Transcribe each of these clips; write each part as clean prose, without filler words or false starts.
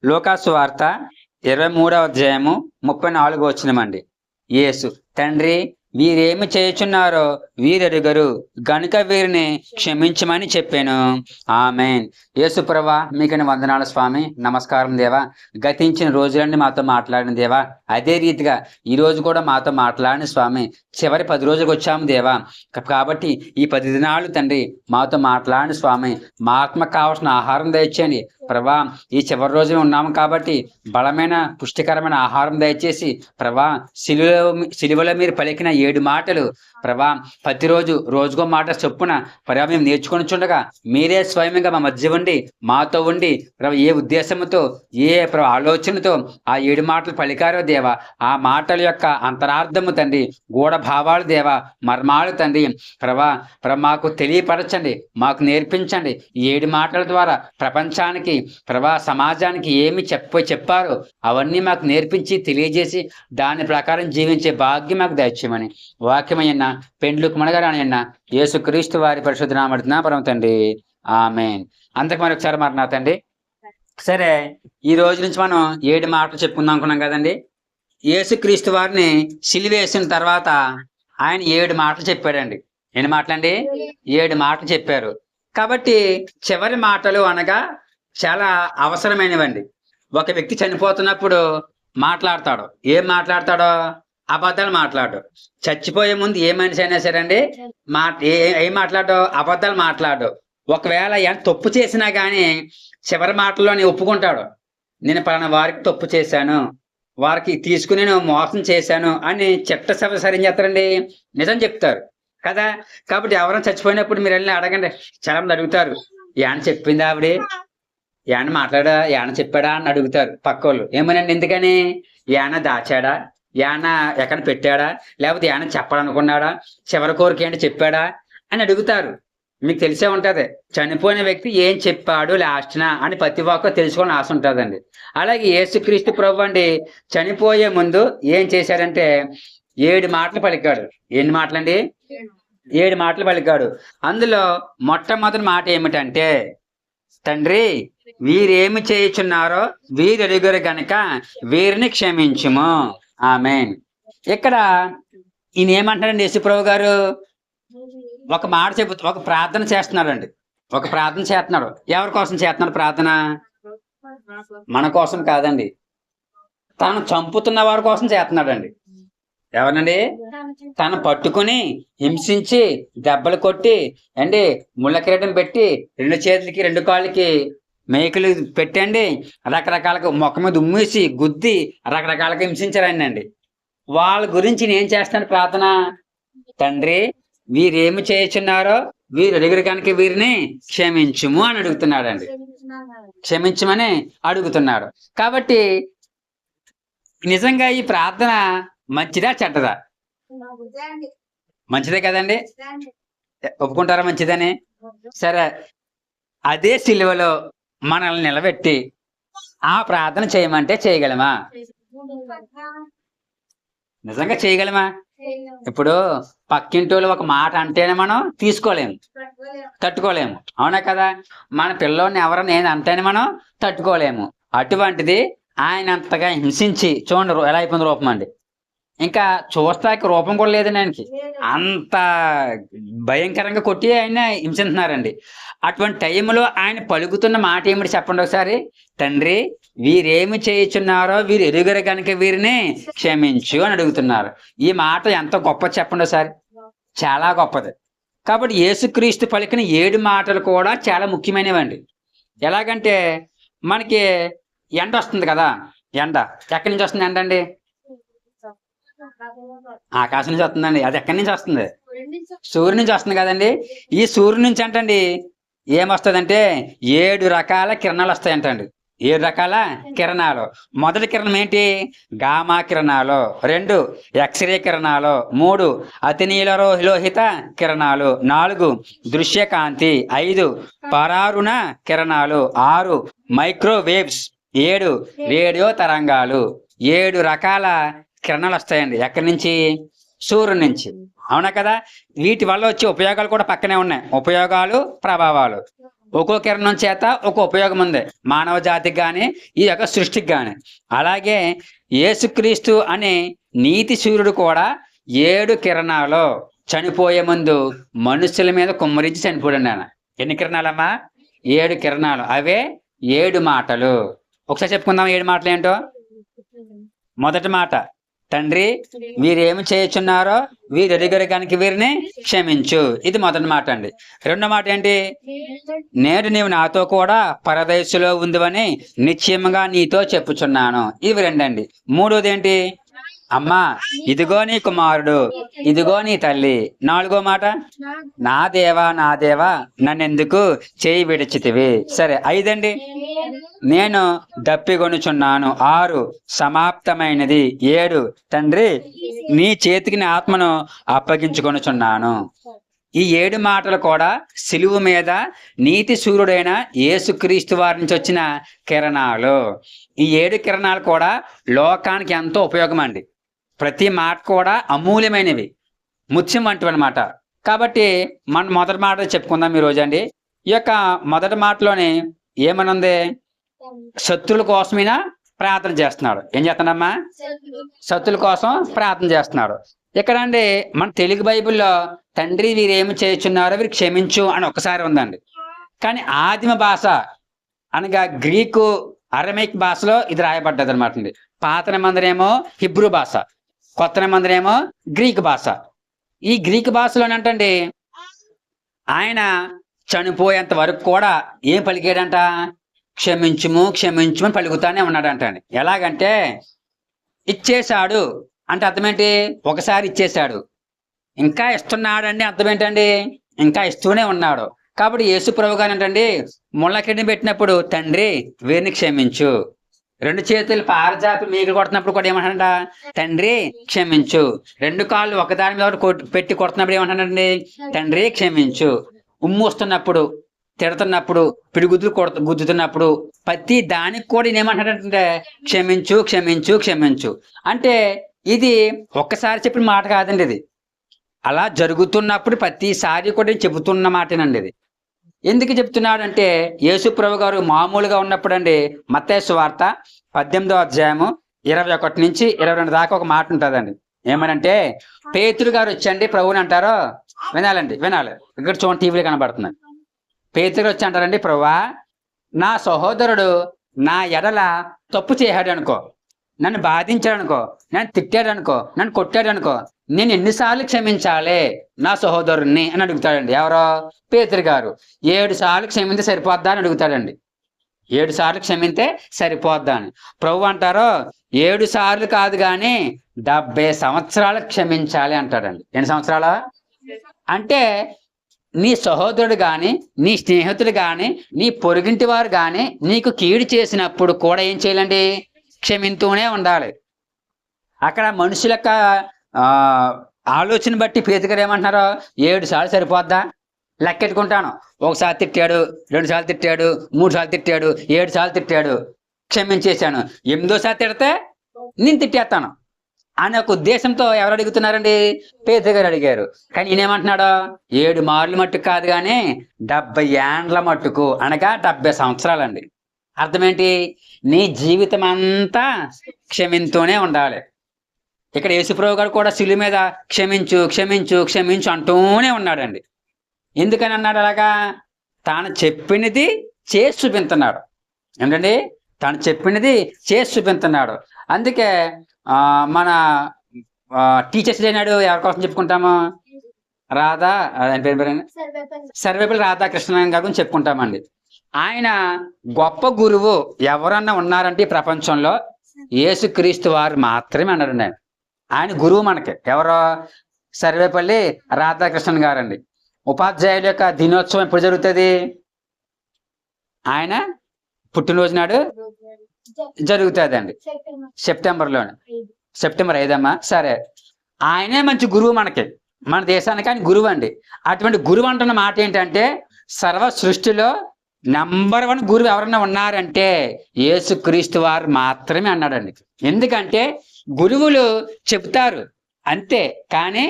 లూకాసు వార్త 23వ అధ్యాయము 34వ వచనమండి. యేసు, తండ్రి వీరేమి చేయుచున్నారో వీరెరుగరు గనుక వీరిని క్షమించమని చెప్పాను. ఆమేన్. యేసు ప్రభువా, మీకని వందనాలు స్వామి. నమస్కారం దేవా. గతించిన రోజులన్నీ మాతో మాట్లాడిన దేవా, అదే రీతిగా ఈ రోజు కూడా మాతో మాట్లాడిన స్వామి. చివరి 10 రోజులకు వచ్చాము దేవా. కాబట్టి ఈ 10 దినాలు తండ్రి మాతో మాట్లాడిన స్వామి. మా ఆత్మకు కావాల్సిన ఆహారం దయచేయండి ప్రభా. ఈ చివరి రోజున ఉన్నాము కాబట్టి బలమైన పుష్టికరమైన ఆహారం దయచేసి ప్రభా, సిలువలో మీరు పలికిన 7 మాటలు ప్రభా, ప్రతిరోజు రోజుకో మాట చొప్పున ప్రభా మేము నేర్చుకొని చుండగా మీరే స్వయంగా మా మధ్య ఉండి మాతో ఉండి ప్రభా, ఏ ఉద్దేశంతో ఏ ఆలోచనతో ఆ 7 మాటలు పలికారో దేవా, ఆ మాటల యొక్క అంతరార్థము తండ్రి, గూఢ భావాలు దేవా, మర్మాలు తండ్రి ప్రభా మాకు తెలియపరచండి, మాకు నేర్పించండి. ఈ 7 మాటల ద్వారా ప్రపంచానికి ప్రభా, సమాజానికి ఏమి చెప్పారో అవన్నీ మాకు నేర్పించి తెలియజేసి దాని ప్రకారం జీవించే భాగ్యం మాకు దయచేయమని వాక్యమయ్యన్న పెండ్లుకు మనగారాయన్న యేసుక్రీస్తు వారి పరిశుద్ధ నామమున పరమ తండ్రి. ఆమేన్. అంతకు మరొకసారి నా తండ్రి. సరే, ఈ రోజు నుంచి మనం 7 మాటలు చెప్పుకుందాం అనుకున్నాం కదండి. యేసుక్రీస్తు వారిని సిలువేసిన తర్వాత ఆయన 7 మాటలు చెప్పాడండి. ఎన్ని మాటలండి? 7 మాటలు చెప్పారు. కాబట్టి చివరి మాటలు అనగా చాలా అవసరమైనవండి. ఒక వ్యక్తి చనిపోతున్నప్పుడు మాట్లాడతాడు. ఏం మాట్లాడతాడో? అబద్ధాలు మాట్లాడు. చచ్చిపోయే ముందు ఏ మనిషి అయినా సరే అండి ఏం మాట్లాడో? అబద్ధాలు మాట్లాడు. ఒకవేళ ఎంత తప్పు చేసినా కానీ చివరి మాటల్లోనే ఒప్పుకుంటాడు. నేను పలానా వారికి తప్పు చేశాను, వారికి తీసుకుని నేను మోసం చేశాను అని చిట్ట సరి ఏం చేస్తారండి? నిజం చెప్తారు కదా. కాబట్టి ఎవరైనా చచ్చిపోయినప్పుడు మీరు వెళ్ళి అడగండి. చాలా మంది అడుగుతారు, ఏమన్నా చెప్పింది ఆవిడే, ఏమన్నా మాట్లాడా, ఏమన్నా చెప్పాడా అని అడుగుతారు పక్కోళ్ళు. ఏమనండి, ఎందుకని? ఏమన్నా దాచాడా, ఏమన్నా ఎక్కడ పెట్టాడా, లేకపోతే ఏమన్నా చెప్పాలనుకున్నాడా, చివరి కోరిక ఏంటి చెప్పాడా అని అడుగుతారు. మీకు తెలిసే ఉంటది, చనిపోయిన వ్యక్తి ఏం చెప్పాడు లాస్ట్న అని ప్రతి ఒక్కరు తెలుసుకోవాలని ఆశ ఉంటుందండి. అలాగే యేసుక్రీస్తు ప్రభు అండి చనిపోయే ముందు ఏం చేశాడంటే 7 మాటలు పలికాడు. ఎన్ని మాటలండి? 7 మాటలు పలికాడు. అందులో మొట్టమొదటి మాట ఏమిటంటే, తండ్రి వీరేమి చేయుచున్నారో వీరెరుగరు గనక వీరిని క్షమించుము. ఆమేన్. ఇక్కడ ఈయన ఏమంటాడండి యేసుప్రభు గారు? ఒక మాట ఒక ప్రార్థన చేస్తున్నాడండి. ఒక ప్రార్థన చేస్తున్నాడు. ఎవరి కోసం చేస్తున్నాడు ప్రార్థన? మన కోసం కాదండి, తను చంపుతున్న వారి కోసం చేస్తున్నాడండి. ఎవరినండి? తను పట్టుకుని హింసించి దెబ్బలు కొట్టి అండి ముళ్ళ కిరీటం పెట్టి 2 చేతులకి 2 కాళ్ళకి మేకులు పెట్టండి రకరకాలుగా మొక్క మీద ఉమ్మేసి గుద్ది రకరకాలుగా హింసించారండి అండి. వాళ్ళ గురించి నేను చేస్తాను ప్రార్థన. తండ్రి వీరేమి చేయుచున్నారో వీరెరుగరు కనుక వీరిని క్షమించుము అని అడుగుతున్నాడండి. క్షమించమని అడుగుతున్నాడు. కాబట్టి నిజంగా ఈ ప్రార్థన మంచిదా చెడ్డదా? మంచిదే కదండి. ఒప్పుకుంటారా మంచిదని? సరే, అదే సిలువలో మనల్ని నిలబెట్టి ఆ ప్రార్థన చేయమంటే చేయగలమా? నిజంగా చేయగలమా? ఇప్పుడు పక్కింటోళ్ళు ఒక మాట అంటేనే మనం తీసుకోలేము, తట్టుకోలేము. అవునా కదా? మన పిల్లోని ఎవరైనా నేను అంటేనే మనం తట్టుకోలేము. అటువంటిది ఆయన అంతగా హింసించి చూడండి ఎలా అయిపోయింది రూపం అండి. ఇంకా చూస్తాకి రూపం కూడా లేదండి ఆయనకి. అంత భయంకరంగా కొట్టి ఆయన హింసిస్తున్నారండి. అటువంటి టైంలో ఆయన పలుకుతున్న మాట ఏమిటి చెప్పండి ఒకసారి? తండ్రి వీరేమి చేయుచున్నారో వీరు ఎరుగరు కనుక వీరిని క్షమించు అని అడుగుతున్నారు. ఈ మాట ఎంత గొప్ప చెప్పండి ఒకసారి. చాలా గొప్పది. కాబట్టి యేసుక్రీస్తు పలికిన 7 మాటలు కూడా చాలా ముఖ్యమైనవండి. ఎలాగంటే మనకి ఎండ వస్తుంది కదా. ఎండ ఎక్కడి నుంచి వస్తుంది? ఎండ అండి ఆకాశం నుంచి వస్తుందండి. అది ఎక్కడి నుంచి వస్తుంది? సూర్యుడి నుంచి వస్తుంది కదండి. ఈ సూర్యుడి నుంచి అంటండి ఏమొస్తుందంటే 7 రకాల కిరణాలు వస్తాయంటండి. 7 రకాల కిరణాలు. మొదటి కిరణం ఏంటి? గామా కిరణాలు. 2 ఎక్స్రే కిరణాలు. 3 అతినీలలోహిత కిరణాలు. 4 దృశ్యకాంతి. 5 పరారుణ కిరణాలు. 6 మైక్రోవేవ్స్. 7 రేడియో తరంగాలు. 7 రకాల కిరణాలు వస్తాయండి. ఎక్కడి నుంచి? సూర్యుడి నుంచి. అవునా కదా? వీటి వల్ల వచ్చే ఉపయోగాలు కూడా పక్కనే ఉన్నాయి. ఉపయోగాలు, ప్రభావాలు. ఒక్కో కిరణం చేత ఒక ఉపయోగం ఉంది మానవ జాతికి కానీ ఈ యొక్క సృష్టికి కానీ. అలాగే యేసుక్రీస్తు అనే నీతి సూర్యుడు కూడా 7 కిరణాలు చనిపోయే ముందు మనుషుల మీద కుమ్మరించి చనిపోయాడు ఆయన. ఎన్ని కిరణాలమ్మా? 7 కిరణాలు. అవే 7 మాటలు. ఒకసారి చెప్పుకుందాం 7 మాటలు ఏంటో. మొదటి మాట, తండ్రి వీరేమి చేయుచున్నారో వీరు ఎరుగరు కనుక వీరిని క్షమించు. ఇది మొదటి మాట అండి. రెండో మాట ఏంటి? నేడు నీవు నాతో కూడా పరదేశులో ఉందివని నిశ్చయముగా నీతో చెప్పుచున్నాను. ఇవి రెండండి. మూడోది ఏంటి? అమ్మా ఇదిగో నీ కుమారుడు, ఇదిగో నీ తల్లి. నాలుగో మాట, నా దేవా నన్నెందుకు చేయి విడిచితివి. సరే, 5 అండి, నేను దప్పిగొనుచున్నాను. 6 సమాప్తమైనది. 7 తండ్రి నీ చేతికి నా ఆత్మను అప్పగించుకొనుచున్నాను. ఈ 7 మాటలు కూడా సిలువ మీద నీతి సూర్యుడైన యేసుక్రీస్తు వారి నుంచి వచ్చిన కిరణాలు. ఈ 7 కిరణాలు కూడా లోకానికి ఎంతో ఉపయోగం అండి. ప్రతి మాట కూడా అమూల్యమైనవి, ముత్యం వంటివి అనమాట. కాబట్టి మనం మొదటి మాట చెప్పుకుందాం ఈరోజు అండి. ఈ యొక్క మొదటి మాటలోని ఏమనుంది? శత్రుల కోసమైనా ప్రార్థన చేస్తున్నాడు. ఏం చేస్తున్నాడమ్మా? శత్రుల కోసం ప్రార్థన చేస్తున్నాడు. ఇక్కడ అండి మన తెలుగు బైబిల్లో తండ్రి వీరేమి చేయుచున్నారో వీరు క్షమించు అని ఒకసారి ఉందండి. కానీ ఆదిమ భాష అనగా గ్రీకు అరమైక్ భాషలో ఇది రాయబడ్డది అనమాట అండి. పాత నిబంధనేమో హిబ్రూ భాష, కొత్త నిబంధనేమో గ్రీక్ భాష. ఈ గ్రీక్ భాషలోనంటండి ఆయన చనిపోయేంత వరకు కూడా ఏం పలికాడంట? క్షమించుము క్షమించుమని పలుకుతానే ఉన్నాడంట అండి. ఎలాగంటే ఇచ్చేశాడు అంటే అర్థం ఏంటి? ఒకసారి ఇచ్చేశాడు, ఇంకా ఇస్తున్నాడండి అర్థం ఏంటండి? ఇంకా ఇస్తూనే ఉన్నాడు. కాబట్టి యేసు ప్రభు గారు ఏంటండి ముళ్ళకిడిని పెట్టినప్పుడు తండ్రి వీరిని క్షమించు, 2 చేతులు పారజాపి మీగలు కొడుతున్నప్పుడు కూడా ఏమంటాడంట? తండ్రి క్షమించు. 2 కాళ్ళు ఒకదాని మీద పెట్టి కొడుతున్నప్పుడు ఏమంటాడండి? తండ్రి క్షమించు. ఉమ్ము వస్తున్నప్పుడు, తిడుతున్నప్పుడు, పిడిగుద్దులు గుద్దుతున్నప్పుడు ప్రతి దానికి కూడా ఏమంటాడంటే క్షమించు క్షమించు క్షమించు. అంటే ఇది ఒక్కసారి చెప్పిన మాట కాదండి. ఇది అలా జరుగుతున్నప్పుడు ప్రతిసారి కూడా చెబుతున్న మాటేనండి. ఇది ఎందుకు చెప్తున్నాడంటే యేసు ప్రభు గారు మామూలుగా ఉన్నప్పుడు అండి మత్తయి సువార్త 18వ అధ్యాయము 21 నుంచి 22 దాకా ఒక మాట ఉంటుందండి. ఏమనంటే పేతురు గారు వచ్చండి ప్రభుని అంటారో వినాలండి, వినాలి. ఇక్కడ చూడండి టీవీలో కనబడుతుంది. పేతురు వచ్చి అంటారండి, ప్రభువా నా సహోదరుడు నా ఎడల తప్పు చేశాడు అనుకో, నన్ను బాధించాడు అనుకో, నన్ను తిట్టాడు అనుకో, నన్ను కొట్టాడు అనుకో, నేను ఎన్నిసార్లు క్షమించాలి నా సహోదరుణ్ణి అని అడుగుతాడండి. ఎవరో? పేతురు గారు. 7 సార్లు క్షమింతే సరిపోద్దా అని అడుగుతాడండి. 7 సార్లు క్షమింతే సరిపోద్దా అని. ప్రభు అంటారో 7 సార్లు కాదు కానీ 70 సంవత్సరాలు క్షమించాలి అంటాడండి. ఎన్ని సంవత్సరాల? అంటే నీ సహోదరుడు కానీ, నీ స్నేహితుడు కానీ, నీ పొరుగింటి వారు కానీ నీకు కీడు చేసినప్పుడు కూడా ఏం చేయాలండి? క్షమింతూనే ఉండాలి. అక్కడ మనుషుల యొక్క ఆలోచన బట్టి పేతురు గారు ఏమంటున్నారో 7 సార్లు సరిపోద్దా? లెక్కెట్టుకుంటాను. 1 సార్లు తిట్టాడు, 2 సార్లు తిట్టాడు, 3 సార్లు తిట్టాడు, 7 సార్లు తిట్టాడు, క్షమించేశాను. 8వ సారి తిడితే నేను తిట్టేస్తాను అనే ఒక ఉద్దేశంతో ఎవరు అడుగుతున్నారండి? పేతురు గారు అడిగారు. కానీ ఈయనేమంటున్నాడు? 7 మార్లు మట్టుకు కాదు కానీ 70 ఏండ్ల మట్టుకు, అనగా 70 సంవత్సరాలండి. అర్థం ఏంటి? నీ జీవితం అంతా క్షమింతూనే ఉండాలి. ఇక్కడ యేసుప్రభు గారు కూడా శిలువ మీద క్షమించు క్షమించు క్షమించు అంటూనే ఉన్నాడండి. ఎందుకని అన్నాడు అలాగా? తాను చెప్పినది చేసి చూపించున్నాడు. ఏంటండి? తాను చెప్పినది చేసి చూపించున్నాడు. అందుకే మన టీచర్స్ డే నాడు ఎవరి కోసం చెప్పుకుంటాము? రాధా, ఆయన పేరు సర్వేపల్లి రాధాకృష్ణ గారి గురించి చెప్పుకుంటామండి. ఆయన గొప్ప గురువు ఎవరన్నా ఉన్నారంటే ఈ ప్రపంచంలో యేసుక్రీస్తు వారు మాత్రమే అన్నారండి. ఆయన గురువు మనకి. ఎవరో? సర్వేపల్లి రాధాకృష్ణన్ గారండి. ఉపాధ్యాయుల యొక్క దినోత్సవం ఎప్పుడు జరుగుతుంది? ఆయన పుట్టినరోజు నాడు జరుగుతుంది అండి. సెప్టెంబర్లోనే. సెప్టెంబర్ 5 అమ్మా. సరే, ఆయనే మంచి గురువు మనకి, మన దేశానికి ఆయన గురువు అండి. అటువంటి గురువు అంటున్న మాట ఏంటంటే సర్వ సృష్టిలో నంబర్ 1 గురువు ఎవరన్నా ఉన్నారంటే యేసుక్రీస్తు వారు మాత్రమే అన్నాడండి. ఎందుకంటే గురువులు చెప్తారు అంతే, కానీ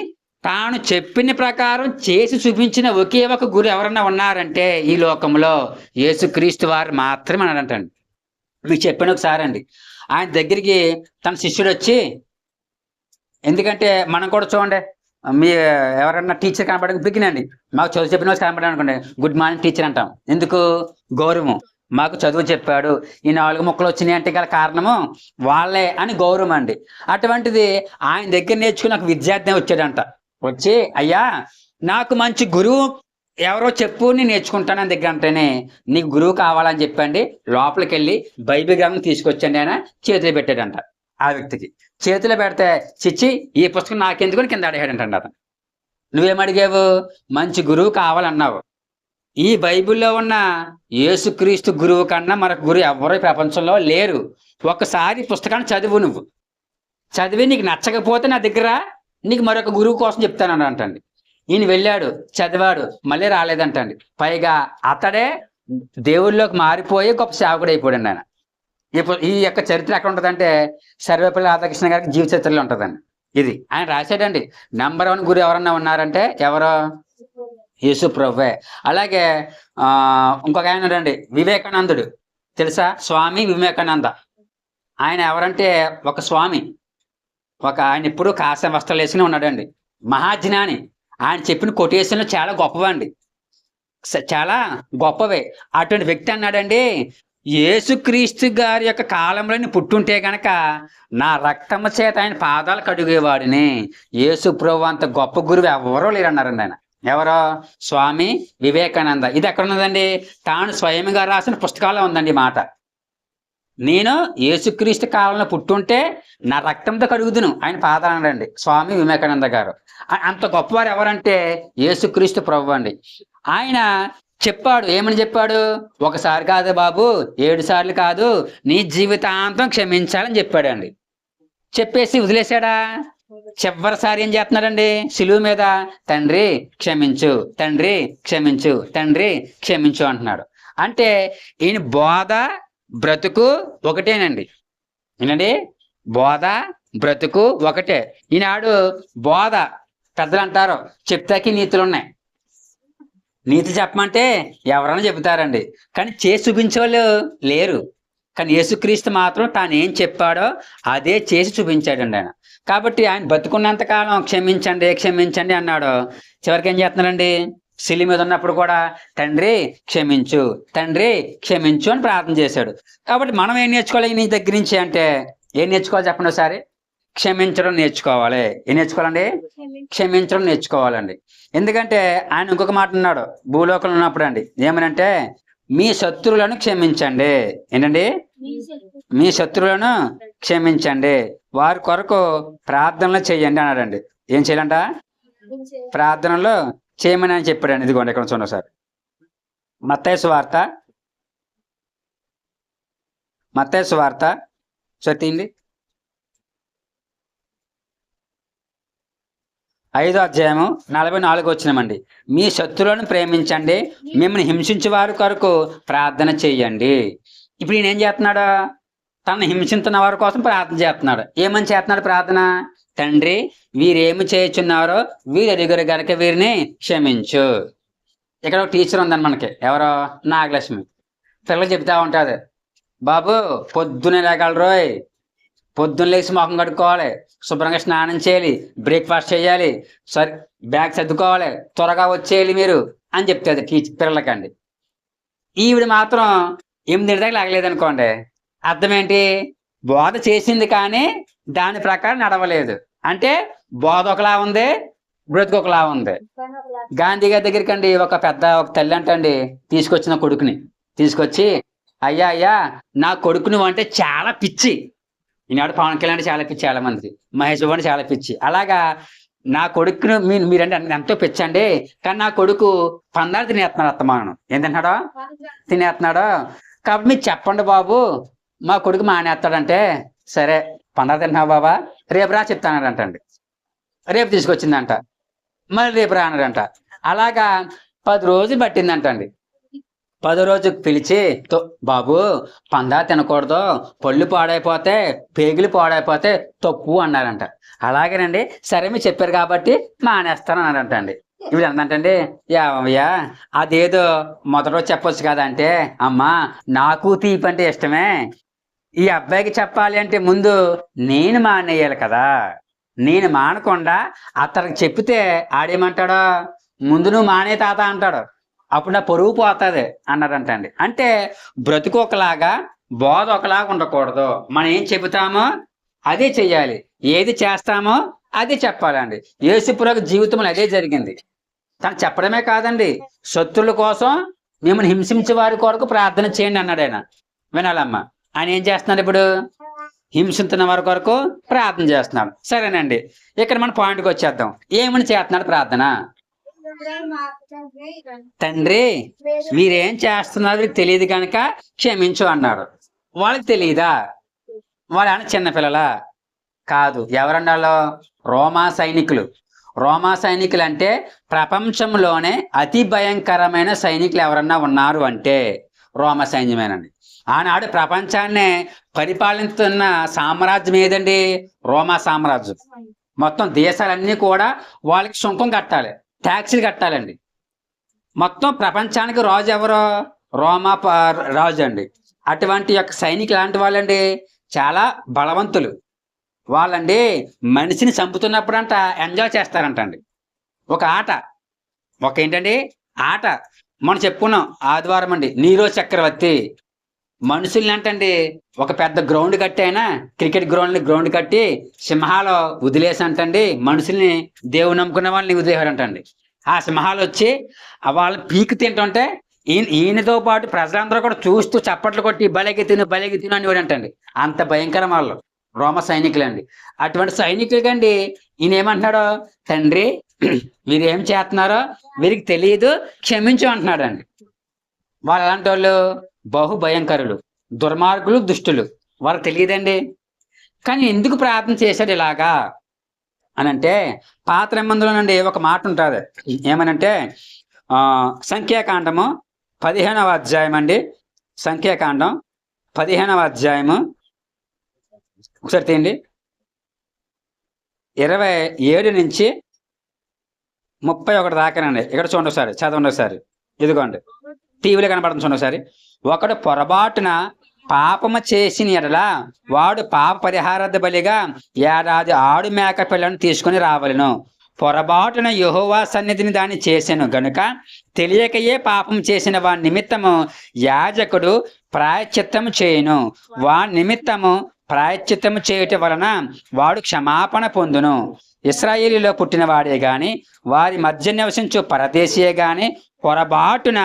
తాను చెప్పిన ప్రకారం చేసి చూపించిన ఒకే ఒక గురు ఎవరన్నా ఉన్నారంటే ఈ లోకంలో యేసుక్రీస్తు వారు మాత్రమే అన్నాడంటండి. మీకు చెప్పాను ఒకసారి అండి, ఆయన దగ్గరికి తన శిష్యుడు వచ్చి, ఎందుకంటే మనం కూడా చూడండి, మీ ఎవరన్నా టీచర్ కనపడక బిగినండి, మాకు చదువు చెప్పిన వాళ్ళు కనపడారు అనుకోండి, గుడ్ మార్నింగ్ టీచర్ అంటాం. ఎందుకు? గౌరవం. మాకు చదువు చెప్పాడు, ఈ 4 ముక్కలు వచ్చినాయి అంటే గల కారణము వాళ్ళే అని గౌరవం అండి. అటువంటిది ఆయన దగ్గర నేర్చుకుని ఒక విద్యార్థి వచ్చాడంట. వచ్చి, అయ్యా నాకు మంచి గురువు ఎవరో చెప్పు, నేను నేర్చుకుంటాను అని దగ్గర అంటేనే, నీకు గురువు కావాలని చెప్పండి, లోపలికి వెళ్ళి బైబిల్ గ్రంథం తీసుకొచ్చండి ఆయన చేతిలో పెట్టాడంట. ఆ వ్యక్తికి చేతిలో పెడితే, చిచ్చి ఈ పుస్తకం నాకెందుకు కింద అడిగాడంట అతను. నువ్వేమడిగావు? మంచి గురువు కావాలన్నావు. ఈ బైబిల్లో ఉన్న యేసుక్రీస్తు గురువు కన్నా మరొక గురువు ఎవరు ప్రపంచంలో లేరు. ఒక్కసారి పుస్తకాన్ని చదువు, నువ్వు చదివి నీకు నచ్చకపోతే నా దగ్గర నీకు మరొక గురువు కోసం చెప్తాను అంటండి. ఈయన వెళ్ళాడు, చదివాడు, మళ్ళీ రాలేదంటండి. పైగా అతడే దేవుళ్ళలోకి మారిపోయి గొప్ప సేవకుడు అయిపోయాడు ఆయన. ఈ యొక్క చరిత్ర ఎక్కడ ఉంటుందంటే సర్వేపల్లి రాధాకృష్ణ గారికి జీవిత చరిత్రలో ఉంటుందండి. ఇది ఆయన రాశాడండి. నెంబర్ 1 గురు ఎవరన్నా ఉన్నారంటే ఎవరో? యేసు ప్రభువే. అలాగే ఇంకొక ఆయన రండి, వివేకానందుడు. తెలుసా? స్వామి వివేకానంద. ఆయన ఎవరంటే ఒక స్వామి, ఆయన ఎప్పుడు కాషాయ వస్త్రాలు వేసుకుని ఉన్నాడండి. మహాజ్ఞాని. ఆయన చెప్పిన కొటేషన్లు చాలా గొప్పవండి, చాలా గొప్పవే. అటువంటి వ్యక్తి అన్నాడండి, యేసుక్రీస్తు గారి యొక్క కాలంలోని పుట్టుంటే గనక నా రక్తము చేత ఆయన పాదాలు కడిగేవాడిని. యేసు ప్రభు అంత గొప్ప గురువు ఎవరో లేరన్నారండి ఆయన. ఎవరో? స్వామి వివేకానంద. ఇది ఎక్కడ ఉన్నదండి? తాను స్వయంగా రాసిన పుస్తకాల్లో ఉందండి మాట. నేను యేసుక్రీస్తు కాలంలో పుట్టుంటే నా రక్తంతో కడుగుదును ఆయన పాదాలు అన్నాడండి స్వామి వివేకానంద గారు. అంత గొప్పవారు ఎవరంటే యేసుక్రీస్తు ప్రభు అండి. ఆయన చెప్పాడు, ఏమని చెప్పాడు? ఒకసారి కాదు బాబు, 7 సార్లు కాదు, నీ జీవితాంతం క్షమించాలని చెప్పాడండి. చెప్పేసి వదిలేశాడా? చివరిసారి ఏం చేస్తున్నాడండి? సిలువ మీద తండ్రి క్షమించు, తండ్రి క్షమించు, తండ్రి క్షమించు అంటున్నాడు. అంటే ఈయన బోధ బ్రతుకు ఒకటేనండి. ఏంటండి? బోధ బ్రతుకు ఒకటే. ఈనాడు బోధ పెద్దలు అంటారు చెప్తాకి నీతులు ఉన్నాయి. నీతి చెప్పమంటే ఎవరైనా చెబుతారండి, కానీ చేసి చూపించే వాళ్ళు లేరు. కానీ యేసుక్రీస్తు మాత్రం తాను ఏం చెప్పాడో అదే చేసి చూపించాడండి ఆయన. కాబట్టి ఆయన బతుకున్నంత కాలం క్షమించండి క్షమించండి అన్నాడు. చివరికి ఏం చేస్తున్నాడండి? సిలి మీద ఉన్నప్పుడు కూడా తండ్రి క్షమించు, తండ్రి క్షమించు అని ప్రార్థన చేశాడు. కాబట్టి మనం ఏం నేర్చుకోవాలి నీ దగ్గర నుంచి అంటే? ఏం నేర్చుకోవాలి చెప్పండి ఒకసారి? క్షమించడం నేర్చుకోవాలి. ఏం నేర్చుకోవాలండి? క్షమించడం నేర్చుకోవాలండి. ఎందుకంటే ఆయన ఇంకొక మాట అన్నాడు భూలోకంలో ఉన్నప్పుడు అండి, ఏమనంటే మీ శత్రువులను క్షమించండి. ఏంటండి? మీ శత్రువులను క్షమించండి, వారి కొరకు ప్రార్థనలు చేయండి అన్నాడండి. ఏం చేయాలంట? ప్రార్థనలు చేయమని అని చెప్పాడండి. ఇదిగోండి ఇక్కడ చూడండి సార్, మత్తయి సువార్త చదివింది 5వ అధ్యాయము 44 వచ్చినమండి. మీ శత్రువులను ప్రేమించండి, మిమ్మల్ని హింసించే వారి కొరకు ప్రార్థన చేయండి. ఇప్పుడు ఈయన ఏం చేస్తున్నాడు? తనను హింసించిన వారి కోసం ప్రార్థన చేస్తున్నాడు. ఏమని చేస్తున్నాడు ప్రార్థన? తండ్రి వీరేమి చేయుచున్నారో వీరు ఎరుగురు గనక వీరిని క్షమించు. ఇక్కడ ఒక టీచర్ ఉందండి మనకి, ఎవరో? నాగలక్ష్మి. పిల్లలు చెప్తా ఉంటుంది, బాబు పొద్దునే లేగలరోయ్, పొద్దున్న లేచి మొహం కడుక్కోవాలి, శుభ్రంగా స్నానం చేయాలి, బ్రేక్ఫాస్ట్ చేయాలి, సరే బ్యాగ్ సర్దుకోవాలి, త్వరగా వచ్చేయాలి మీరు అని చెప్తుంది టీచర్ పిల్లలకండి. ఈవిడ మాత్రం 8 దాకా లేగలేదనుకోండి, అర్థం ఏంటి? బోధ చేసింది కానీ దాని ప్రకారం నడవలేదు. అంటే బోధ ఒకలా ఉంది, బ్రతుకు ఒకలా ఉంది. గాంధీ గారి దగ్గరికి అండి ఒక తల్లి అంటండి తీసుకొచ్చిన కొడుకుని తీసుకొచ్చి, అయ్యా నా కొడుకుని అంటే చాలా పిచ్చి. ఈనాడు పవన్ కళ్యాణ్ అంటే చాలా పిచ్చి, చాలా మంది మహేష్ బాబు అంటే చాలా పిచ్చి. అలాగా నా కొడుకును మీరంటే ఎంతో పిచ్చండి, కానీ నా కొడుకు పందాలు తినేస్తున్నాడు, అత్తమానం ఏంటంటున్నాడో తినేస్తున్నాడు, కాబట్టి మీరు చెప్పండి బాబు మా కొడుకు మానేస్తాడంటే, సరే పందాలు తింటున్నావు బాబా, రేపు రా చెప్తానంటండి. రేపు తీసుకొచ్చిందంట, మళ్ళీ రేపు రానడంట. అలాగా 10 రోజులు పట్టిందంటండి. 10 రోజుకి పిలిచి బాబు పందా తినకూడదు, పళ్ళు పాడైపోతే, పేగులు పాడైపోతే తప్పు అన్నారంట. అలాగేనండి, సరే మీరు చెప్పారు కాబట్టి మానేస్తాను అన్నారంట అండి. ఇప్పుడు ఏంటంటండి, యావయ్యా అదేదో మొదటి రోజు చెప్పొచ్చు కదా అంటే, అమ్మా నాకు తీపి అంటే ఇష్టమే, ఈ అబ్బాయికి చెప్పాలి అంటే ముందు నేను మానేయాలి కదా, నేను మానకుండా అతనికి చెప్తే ఆడేమంటాడో, ముందు నువ్వు మానే తాత అంటాడు, అప్పుడు నా పొరుగు పోతుంది అన్నారంటండి. అంటే బ్రతుకు ఒకలాగా, బోధ ఒకలాగా ఉండకూడదు. మనం ఏం చెబుతామో అదే చెయ్యాలి, ఏది చేస్తామో అదే చెప్పాలండి. యేసుప్రభు జీవితంలో అదే జరిగింది. తను చెప్పడమే కాదండి, శత్రుల కోసం మిమ్మల్ని హింసించే వారి కొరకు ప్రార్థన చేయండి అన్నాడు ఆయన. వినాలమ్మా, ఆయన ఏం చేస్తున్నాడు ఇప్పుడు? హింసిస్తున్న వారి కొరకు ప్రార్థన చేస్తున్నాడు. సరేనండి, ఇక్కడ మన పాయింట్కి వచ్చేద్దాం. ఏమని చేస్తున్నాడు ప్రార్థన? తండ్రి మీరేం చేస్తున్నారు తెలియదు కనుక క్షమించు అన్నాడు. వాళ్ళకి తెలియదా? వాళ్ళ చిన్నపిల్లలా? కాదు. ఎవరన్నాలో? రోమా సైనికులు. రోమా సైనికులు అంటే ప్రపంచంలోనే అతి భయంకరమైన సైనికులు ఎవరన్నా ఉన్నారు అంటే రోమా సైన్యమేనండి. ఆనాడు ప్రపంచాన్ని పరిపాలిస్తున్న సామ్రాజ్యం ఏదండి? రోమా సామ్రాజ్యం. మొత్తం దేశాలన్నీ కూడా వాళ్ళకి సుంకం కట్టాలి, ట్యాక్సీలు కట్టాలండి. మొత్తం ప్రపంచానికి రాజు ఎవరో? రోమా రాజు అండి. అటువంటి యొక్క సైనికులు లాంటి వాళ్ళండి, చాలా బలవంతులు వాళ్ళండి. మనిషిని చంపుతున్నప్పుడంట ఎంజాయ్ చేస్తారంటండి. ఒక ఆట, ఒక ఏంటండి ఆట మనం చెప్పుకున్నాం ఆదివారం అండి. నీరో చక్రవర్తి మనుషుల్ని అంటండి ఒక పెద్ద గ్రౌండ్ కట్టి, అయినా క్రికెట్ గ్రౌండ్ కట్టి సింహాలు వదిలేసి అంటండి మనుషుల్ని, దేవుని నమ్ముకున్న వాళ్ళని వదిలేశారంటండి. ఆ సింహాలు వచ్చి వాళ్ళని పీకి తింటుంటే ఈయనతో పాటు ప్రజలందరూ కూడా చూస్తూ చప్పట్లు కొట్టి బలగి తిను అనేవాడు అంటండి. అంత భయంకరం వాళ్ళు రోమ సైనికులండి. అటువంటి సైనికులకండి ఈయన ఏమంటున్నాడో, తండ్రి వీరు ఏం చేస్తున్నారో వీరికి తెలియదు, క్షమించు అంటున్నాడు అండి. వాళ్ళు అలాంటి వాళ్ళు బహు భయంకరులు, దుర్మార్గులు, దుష్టులు. వాళ్ళకి తెలియదండి. కానీ ఎందుకు ప్రార్థన చేశాడు ఇలాగా అనంటే, పాత నిబంధనలోనండి ఒక మాట ఉంటుంది. ఏమనంటే సంఖ్యాకాండము 15వ అధ్యాయం అండి. సంఖ్యాకాండం 15వ అధ్యాయము ఒకసారి తీయండి. 27 నుంచి 31 దాకానండి. ఇక్కడ చూడండి ఒకసారి, చదవండి ఒకసారి. ఇదిగోండి టీవీలో కనబడుతుంది చూడండి ఒకసారి. ఒకడు పొరపాటున పాపము చేసిన ఎడల వాడు పాప పరిహారార్థ బలిగా 1 ఏడాది ఆడు మేక పిల్లను తీసుకుని రావలను. పొరపాటున యెహోవా సన్నిధిని దాన్ని చేసెను గనుక తెలియకయే పాపం చేసిన వాని నిమిత్తము యాజకుడు ప్రాయశ్చిత్తము చేయును. వాని నిమిత్తము ప్రాయశ్చిత్తము చేయుట వలన వాడు క్షమాపణ పొందును. ఇశ్రాయేలులో పుట్టిన వాడే గాని వారి మధ్య నివసించు పరదేశీయే గాని పొరపాటున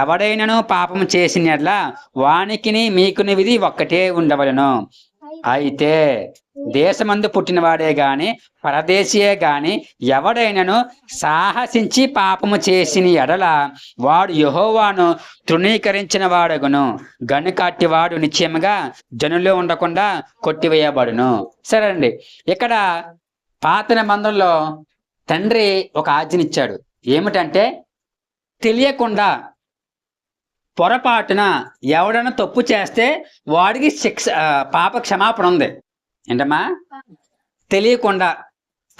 ఎవడైనను పాపం చేసినట్లా వానికిని మీకుని విధి ఒక్కటే ఉండవలను. అయితే దేశమందు పుట్టినవాడే గాని పరదేశీయే గాని ఎవడైనను సాహసించి పాపము చేసిన ఎడల వాడు యెహోవాను తృణీకరించిన వాడగును గనుక అట్టివాడు నిశ్చయముగా జనుల్లో ఉండకుండా కొట్టివేయబడును. సరే అండి, ఇక్కడ పాత నిబంధనలో తండ్రి ఒక ఆజ్ఞనిచ్చాడు. ఏమిటంటే, తెలియకుండా పొరపాటున ఎవడైనా తప్పు చేస్తే వాడికి శిక్ష, పాప క్షమాపణ ఉంది. ఏంటమ్మా? తెలియకుండా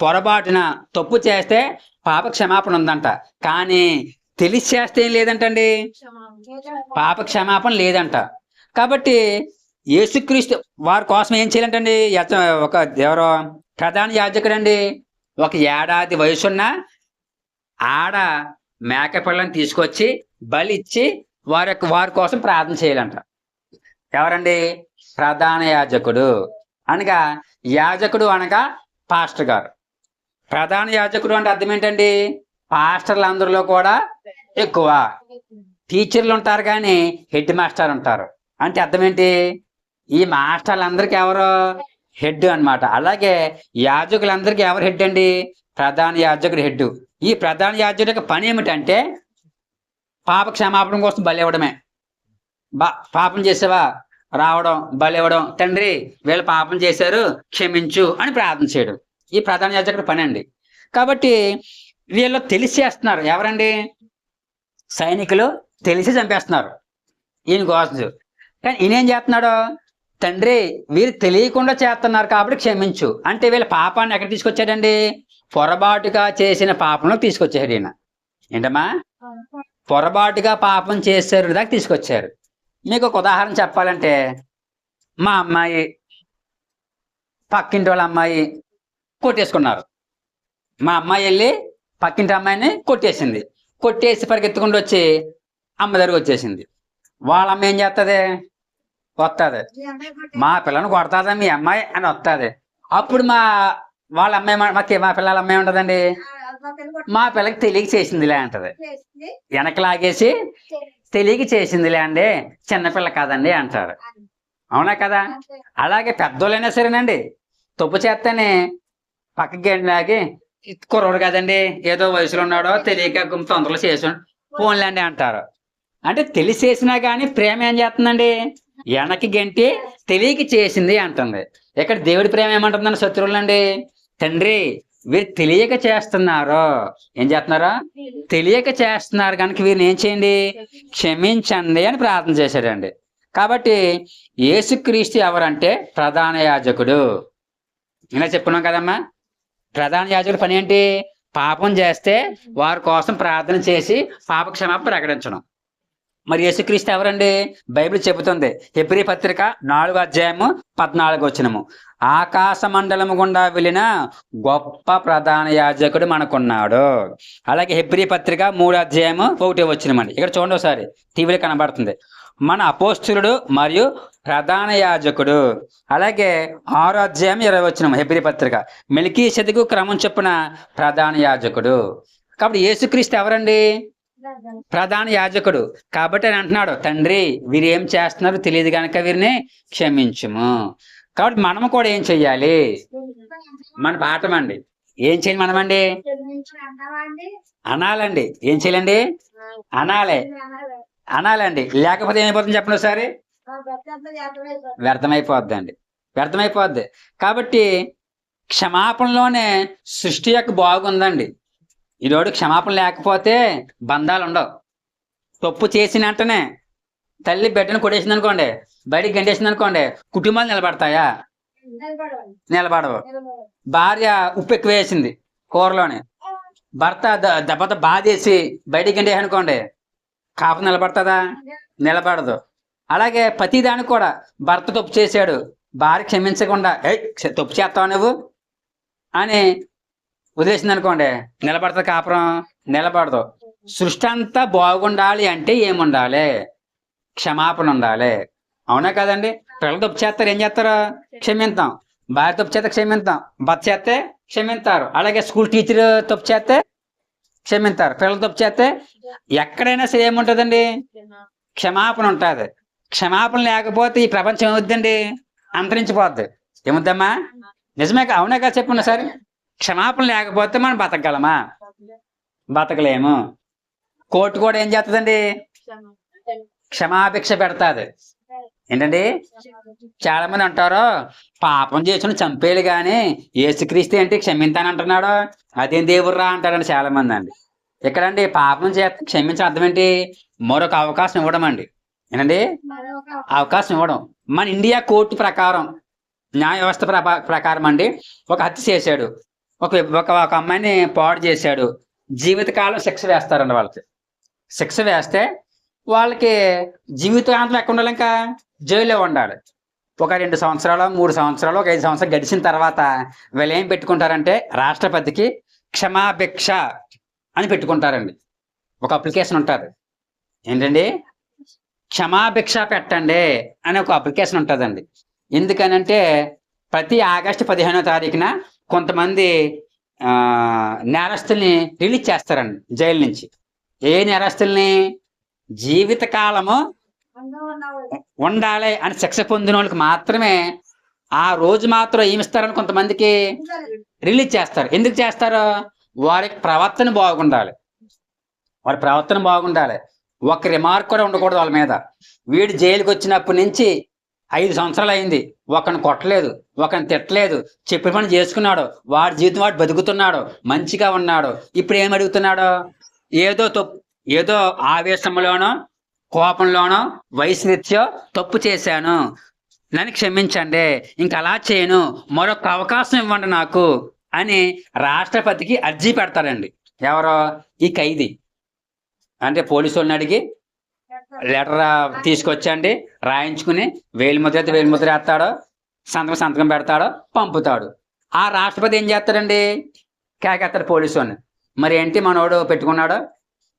పొరపాటున తప్పు చేస్తే పాప క్షమాపణ ఉందంట. కానీ తెలిసి చేస్తే ఏం లేదంటండి, పాప క్షమాపణ లేదంట. కాబట్టి యేసుక్రీస్తు వారి కోసం ఏం చేయాలంటండి? ఒక ఎవరో ప్రధాన యాజకుడు అండి, 1 ఏడాది వయసున్న ఆడ మేకపిల్లని తీసుకొచ్చి బలిచ్చి వారి కోసం ప్రార్థన చేయాలంట. ఎవరండి? ప్రధాన యాజకుడు. అనగా యాజకుడు అనగా పాస్టర్ గారు. ప్రధాన యాజకుడు అంటే అర్థం ఏంటండి? పాస్టర్లు అందరిలో కూడా ఎక్కువ. టీచర్లు ఉంటారు కానీ హెడ్ మాస్టర్ ఉంటారు. అంటే అర్థం ఏంటి? ఈ మాస్టర్లందరికీ ఎవరు హెడ్ అన్నమాట. అలాగే యాజకులందరికీ ఎవరు హెడ్ అండి? ప్రధాన యాజకుడు హెడ్. ఈ ప్రధాన యాజకుడి యొక్క పని ఏమిటంటే పాప క్షమాపణ కోసం బలి ఇవ్వడమే. పాపం చేసావా, రావడం, బలి ఇవ్వడం, తండ్రి వీళ్ళు పాపం చేశారు క్షమించు అని ప్రార్థన చేయడం ఈ ప్రధాన యాజకుడి పని అండి. కాబట్టి వీళ్ళు తెలిసి చేస్తున్నారు. ఎవరండి? సైనికులు తెలిసి చంపేస్తున్నారు. ఈయన కోసం. కానీ ఈయన ఏం చేస్తున్నాడు? తండ్రి వీరు తెలియకుండా చేస్తున్నారు కాబట్టి క్షమించు అంటే వీళ్ళ పాపాన్ని ఎక్కడ తీసుకొచ్చాడండి? పొరపాటుగా చేసిన పాపంలో తీసుకొచ్చాడు ఈయన. ఏంటమ్మా? పొరపాటుగా పాపం చేశారు దాకా తీసుకొచ్చారు. మీకు ఒక ఉదాహరణ చెప్పాలంటే, మా అమ్మాయి పక్కింటి వాళ్ళ అమ్మాయి కొట్టేసుకున్నారు. మా అమ్మాయి వెళ్ళి పక్కింటి అమ్మాయిని కొట్టేసింది. కొట్టేసి పరిగెత్తుకుంటూ వచ్చి అమ్మ దగ్గరకు వచ్చేసింది. వాళ్ళ అమ్మ ఏం చేస్తుంది? వస్తుంది, మా పిల్లని కొడతాదా మీ అమ్మాయి అని వస్తుంది. అప్పుడు వాళ్ళ అమ్మాయి మా పిల్లల అమ్మాయి ఉంటుందండి, మా పిల్లకి తెలియక చేసిందిలే అంటది. వెనక లాగేసి తెలియక చేసిందిలే అండి, చిన్నపిల్ల కాదండి అంటారు. అవునా కదా? అలాగే పెద్దోళ్ళైనా సరేనండి, తప్పు చేస్తేనే పక్కకి లాగి కుర్రోడు కదండి, ఏదో వయసులో ఉన్నాడో తెలియక తొందరలో చేసాడు ఫోన్లేండి అంటారు. అంటే తెలిసేసినా కానీ ప్రేమ ఏం చేస్తుందండి? వెనక్కి గంటి తెలియక చేసింది అంటుంది. ఇక్కడ దేవుడి ప్రేమ ఏమంటుందండి? శత్రువులండి, తండ్రి వీరు తెలియక చేస్తున్నారు. ఏం చేస్తున్నారు? తెలియక చేస్తున్నారు కనుక వీరిని ఏం చేయండి? క్షమించండి అని ప్రార్థన చేశాడండి. కాబట్టి యేసుక్రీస్తు ఎవరంటే ప్రధాన యాజకుడు. ఇలా చెప్పుకున్నాం కదమ్మా. ప్రధాన యాజకుడి పని ఏంటి? పాపం చేస్తే వారి కోసం ప్రార్థన చేసి పాప క్షమాపణ ప్రకటించడం. మరి యేసుక్రీస్తు ఎవరండి? బైబిల్ చెబుతుంది, హెబ్రీ పత్రిక 4:14 ఆకాశ మండలము గుండా వెళ్ళిన గొప్ప ప్రధాన యాజకుడు మనకున్నాడు. అలాగే హెబ్రీ పత్రిక 3:1 ఇక్కడ చూడండి ఒకసారి, టీవీలో కనబడుతుంది. మన అపోస్తులుడు మరియు ప్రధాన యాజకుడు. అలాగే 6:20 హెబ్రీ పత్రిక, మెల్కీసెదెకు క్రమం చొప్పున ప్రధాన యాజకుడు. కాబట్టి యేసుక్రీస్తు ఎవరండి? ప్రధాన యాజకుడు. కాబట్టి ఆయన అంటున్నాడు, తండ్రి వీరు ఏం చేస్తున్నారు తెలియదు కనుక వీరిని క్షమించుము. కాబట్టి మనము కూడా ఏం చెయ్యాలి? మన పాఠం అండి. ఏం చేయాలి మనమండి? అనాలండి. ఏం చేయాలండి? అనాలండి. లేకపోతే ఏమైపోతుంది చెప్పండి ఒకసారి? వ్యర్థమైపోద్ది. కాబట్టి క్షమాపణలోనే సృష్టి యొక్క బాగుందండి. ఈరోజు క్షమాపణ లేకపోతే బంధాలు ఉండవు. తప్పు చేసిన వెంటనే తల్లి బిడ్డను కొట్టేసింది అనుకోండి, బయటికి గంటేసింది అనుకోండి, కుటుంబాలు నిలబడతాయా? నిలబడవు. భార్య ఉప్పు ఎక్కువ వేసింది కూరలోనే, భర్త దెబ్బతో బాధేసి బయటికి గంటేసి అనుకోండి, కాపు నిలబడుతుందా? నిలబడదు. అలాగే ప్రతి దానికి కూడా భర్త తప్పు చేశాడు, భార్య క్షమించకుండా తప్పు చేస్తావు నువ్వు అని వదిలేసింది అనుకోండి, నిలబడుతుంది కాపురం? నిలబడదు. సృష్టి అంతా బాగుండాలి అంటే ఏముండాలి? క్షమాపణ ఉండాలి. అవునా కదండి? పిల్లలు తప్పు చేస్తారు, ఏం చేస్తారు? క్షమింతాం. భార్య తప్పు చేస్తే క్షమింతాం, భర్త చేస్తే క్షమింతారు. అలాగే స్కూల్ టీచర్ తప్పు చేస్తే క్షమింతారు. పిల్లలు తప్పు చేస్తే ఎక్కడైనా సరే ఏముంటుందండి? క్షమాపణ ఉంటుంది. క్షమాపణ లేకపోతే ఈ ప్రపంచం ఏమవుద్దండి? అంతరించిపోద్ది. ఏముద్దమ్మా? నిజమే. అవునా కదా? చెప్పండి సరే. క్షమాపణ లేకపోతే మనం బతకగలమా? బతకలేము. కోర్టు కూడా ఏం చేస్తుందండి? క్షమాభిక్ష పెడతాది. ఏంటండి? చాలా మంది అంటారు, పాపం చేసుకుని చంపేయాలి కానీ యేసుక్రీస్తు ఏంటి క్షమింతానంటున్నాడు, అదేం దేవుర్రా అంటారండి చాలా మంది అండి. ఇక్కడండి పాపం చేస్తే క్షమించడం అర్థం ఏంటి? మరొక అవకాశం ఇవ్వడం అండి. ఏంటండి? అవకాశం ఇవ్వడం. మన ఇండియా కోర్టు ప్రకారం, న్యాయ వ్యవస్థ ప్రకారం అండి, ఒక హత్య చేశాడు, ఒక అమ్మాయిని పాడు చేశాడు, జీవితకాలం శిక్ష వేస్తారండి. వాళ్ళకి శిక్ష వేస్తే వాళ్ళకి జీవితాంతం ఎక్కడ ఉండాలి? ఇంకా జైల్లో ఉండాలి. ఒక 2 సంవత్సరాలు, 3 సంవత్సరాలు, ఒక 5 సంవత్సరాలు గడిచిన తర్వాత వీళ్ళు ఏం పెట్టుకుంటారంటే రాష్ట్రపతికి క్షమాభిక్ష అని పెట్టుకుంటారండి. ఒక అప్లికేషన్ ఉంటుంది. ఏంటండి? క్షమాభిక్ష పెట్టండి అని ఒక అప్లికేషన్ ఉంటుందండి. ఎందుకనంటే ప్రతి ఆగస్టు 15వ తారీఖున కొంతమంది నేరస్తుల్ని రిలీజ్ చేస్తారండి జైలు నుంచి. ఏ నేరస్తుల్ని? జీవితకాలము ఉండాలి అని శిక్ష పొందిన వాళ్ళకి మాత్రమే ఆ రోజు మాత్రం ఏమిస్తారని కొంతమందికి రిలీజ్ చేస్తారు. ఎందుకు చేస్తారు? వారి ప్రవర్తన బాగుండాలి. ఒక రిమార్క్ కూడా ఉండకూడదు వాళ్ళ మీద. వీడు జైలుకి వచ్చినప్పటి నుంచి 5 సంవత్సరాలు అయింది, ఒకరిని కొట్టలేదు, ఒకరిని తిట్టలేదు, చెప్పిన పని చేసుకున్నాడు, వాడి జీవితం వాడు బతుకుతున్నాడు, మంచిగా ఉన్నాడు. ఇప్పుడు ఏం అడుగుతున్నాడు? ఏదో ఆవేశంలోనో కోపంలోనో వయసురీత్యో తప్పు చేశాను, నన్ను క్షమించండి, ఇంకా అలా చేయను, మరొక అవకాశం ఇవ్వండి నాకు అని రాష్ట్రపతికి అర్జీ పెడతారండి. ఎవరో ఈ ఖైదీ అంటే పోలీసు వాళ్ళని అడిగి లెటర్ తీసుకొచ్చండి, రాయించుకుని వేలి ముద్ర వేస్తాడో, సంతకం పెడతాడో, పంపుతాడు. ఆ రాష్ట్రపతి ఏం చేస్తాడండి, కేకేస్తాడు పోలీసు వాడిని. మరి ఏంటి మనోడు పెట్టుకున్నాడు,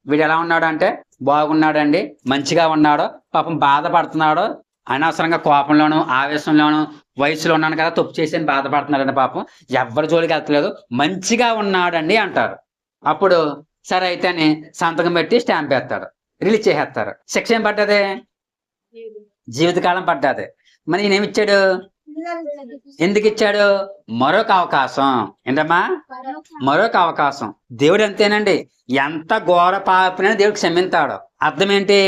వీడు ఎలా ఉన్నాడు అంటే బాగున్నాడండి, మంచిగా ఉన్నాడో, పాపం బాధపడుతున్నాడో, అనవసరంగా కోపంలోనూ ఆవేశంలోనూ వయసులో ఉన్నాను కదా తప్పు చేసి బాధపడుతున్నాడండి, పాపం ఎవరి జోలికి వెళ్తలేదు, మంచిగా ఉన్నాడండి అంటారు. అప్పుడు సరే అయితే అని సంతకం పెట్టి స్టాంప్ వేస్తాడు, రిలీజ్ చేసేస్తారు. శిక్ష ఏం పడ్డది, జీవితకాలం పడ్డది. మరి ఈయన ఇచ్చాడు, ఎందుకు ఇచ్చాడు, మరొక అవకాశం. ఏంటమ్మా, మరొక అవకాశం. దేవుడు అంతేనండి, ఎంత ఘోర పాపినైనా దేవుడు క్షమించాడు. అర్థం ఏంటి,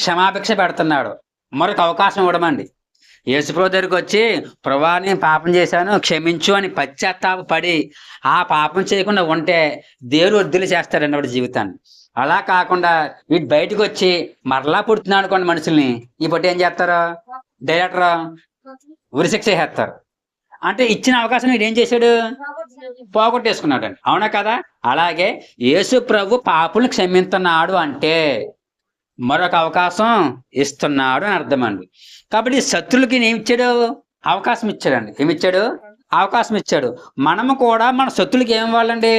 క్షమాభిక్ష పెడుతున్నాడు, మరొక అవకాశం ఇవ్వడమండి. యేసుప్రభు దగ్గరికి వచ్చి ప్రభువా నేను పాపం చేశాను క్షమించు అని పశ్చాత్తాపడి ఆ పాపం చేయకుండా ఉంటే దేవుడు వద్దులు చేస్తాడండి వాడి జీవితాన్ని. అలా కాకుండా వీటి బయటకు వచ్చి మరలా పుడుతున్నాడు అనుకోండి మనుషుల్ని, ఈ పొట్టి ఏం చేస్తారు, డైరెక్టర్ ఉరిశిక్ష చేస్తారు. అంటే ఇచ్చిన అవకాశం వీడు ఏం చేశాడు, పోగొట్టేసుకున్నాడు అండి. అవునా కదా. అలాగే యేసు ప్రభు పాపులను క్షమిస్తున్నాడు అంటే మరొక అవకాశం ఇస్తున్నాడు అని అర్థం అండి. కాబట్టి శత్రులకి ఏమి ఇచ్చాడు, అవకాశం ఇచ్చాడండి. ఏమిచ్చాడు, అవకాశం ఇచ్చాడు. మనము కూడా మన శత్రులకి ఏమి ఇవ్వాలండి,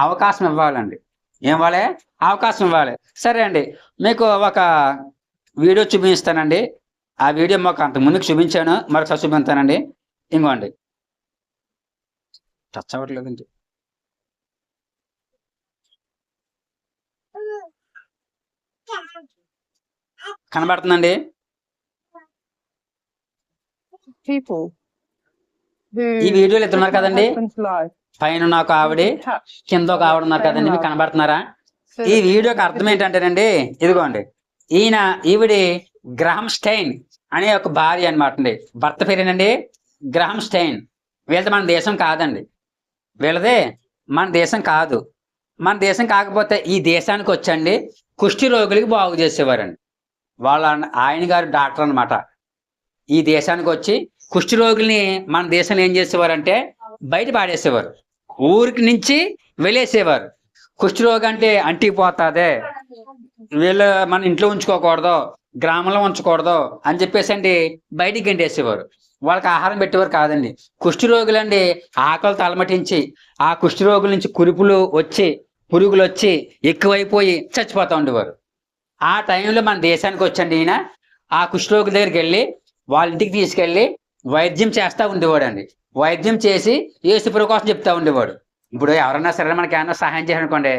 అవకాశం ఇవ్వాలండి. ఏం ఇవ్వాలి, అవకాశం ఇవ్వాలి. సరే అండి, మీకు ఒక వీడియో చూపిస్తానండి. ఆ వీడియో మాకు అంత ముందుకు చూపించాను, మరొకసారి చూపిస్తానండి. ఇంకోండి, టచ్ అవ్వట్లేదండి. కనబడుతుందండి. ఈ వీడియోలు ఎత్తున్నారు కదండి, పైన ఒక ఆవిడ కింద ఒక ఆవిడ ఉన్నారు కదండి, మీకు కనబడుతున్నారా? ఈ వీడియోకి అర్థం ఏంటంటేనండి, ఇదిగోండి ఈవిడి గ్రహం స్టెయిన్ అనే ఒక భార్య అనమాట అండి. భర్త పేరేనండి గ్రహం స్టెయిన్. వీళ్ళది మన దేశం కాదండి, వీళ్ళదే మన దేశం కాదు. మన దేశం కాకపోతే ఈ దేశానికి వచ్చండి కుష్టి రోగులకి బాగు చేసేవారండి. ఆయన గారు డాక్టర్ అనమాట. ఈ దేశానికి వచ్చి కుష్టి రోగుల్ని మన దేశంలో ఏం చేసేవారంటే బయట పాడేసేవారు, ఊరికి నుంచి వెళ్ళేసేవారు. కుష్టి రోగి అంటే అంటిపోతాదే, వీళ్ళు మన ఇంట్లో ఉంచుకోకూడదు, గ్రామంలో ఉంచకూడదు అని చెప్పేసి అండి బయటికి గంటేసేవారు. వాళ్ళకి ఆహారం పెట్టేవారు కాదండి. కుష్టి రోగులండి ఆకలి తలమటించి ఆ కుష్టి రోగుల నుంచి కురుపులు వచ్చి పురుగులు వచ్చి ఎక్కువైపోయి చచ్చిపోతూ ఉండేవారు. ఆ టైంలో మన దేశానికి వచ్చండి ఈయన ఆ కుష్ఠరోగుల దగ్గరికి వెళ్ళి వాళ్ళ ఇంటికి తీసుకెళ్ళి వైద్యం చేస్తూ ఉండేవాడు అండి. వైద్యం చేసి యేసుప్రభు కోసం చెప్తా ఉండేవాడు. ఇప్పుడు ఎవరన్నా సరే మనకి ఏమన్నా సహాయం చేయాలనుకోండి,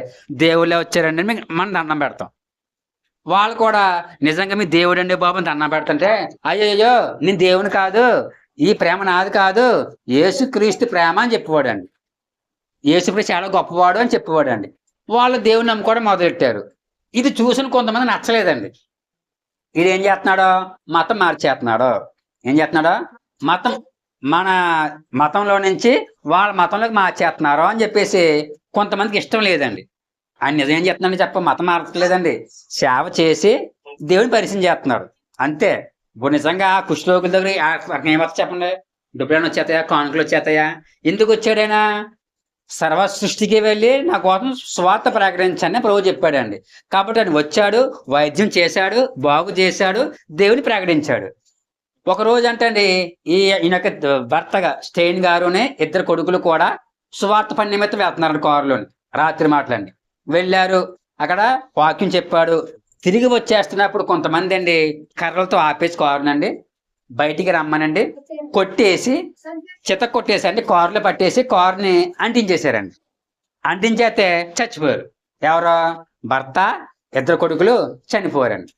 దేవుళ్ళే వచ్చారండి మనం దండం పెడతాం. వాళ్ళు కూడా నిజంగా మీ దేవుడు అండి బాబు దండం పెడుతుంటే, అయ్యో నేను దేవుని కాదు, ఈ ప్రేమ నాది కాదు, యేసుక్రీస్తు ప్రేమ అని చెప్పేవాడు అండి. యేసుప్రభు చాలా గొప్పవాడు అని చెప్పేవాడు అండి. వాళ్ళు దేవుని నమ్ముకోవడం మొదలెట్టారు. ఇది చూసిన కొంతమంది నచ్చలేదండి. ఇది ఏం చేస్తున్నాడో మతం మార్చేస్తున్నాడు. ఏం చేస్తున్నాడో మన మతంలో నుంచి వాళ్ళ మతంలోకి మార్చేస్తున్నారు అని చెప్పేసి కొంతమందికి ఇష్టం లేదండి. ఆయన నిజం ఏం చేస్తున్నాడని మతం మార్చలేదండి, సేవ చేసి దేవుని పరిచయం చేస్తున్నాడు అంతే. ఇప్పుడు నిజంగా కుష్ఠరోగుల దగ్గర ఏమొస్తా చెప్పండి, డబ్బులను వచ్చేస్తాయా, కానుకలు వచ్చేస్తాయా? ఎందుకు వచ్చాడైనా? సర్వ సృష్టికి వెళ్ళి నా కోసం స్వార్థ ప్రకటించని ప్రభు చెప్పాడండి. కాబట్టి ఆయన వచ్చాడు, వైద్యం చేశాడు, బాగు చేశాడు, దేవుని ప్రకటించాడు. ఒక రోజు అంటే ఈయనొక భర్తగా స్టెయిన్ గారునే ఇద్దరు కొడుకులు కూడా సువార్త పని నిమిత్తం వెళ్తున్నారండి. కారులోని రాత్రి మాటలండి వెళ్ళారు, అక్కడ వాక్యం చెప్పాడు. తిరిగి వచ్చేస్తున్నప్పుడు కొంతమంది అండి కర్రలతో ఆపేసి కారునండి బయటికి రమ్మనండి కొట్టేసి కొట్టేసి అండి కారులో పట్టేసి కారుని అంటించేశారండి. అంటించేస్తే చచ్చిపోయారు. ఎవరో భర్త ఇద్దరు కొడుకులు చనిపోయారండి.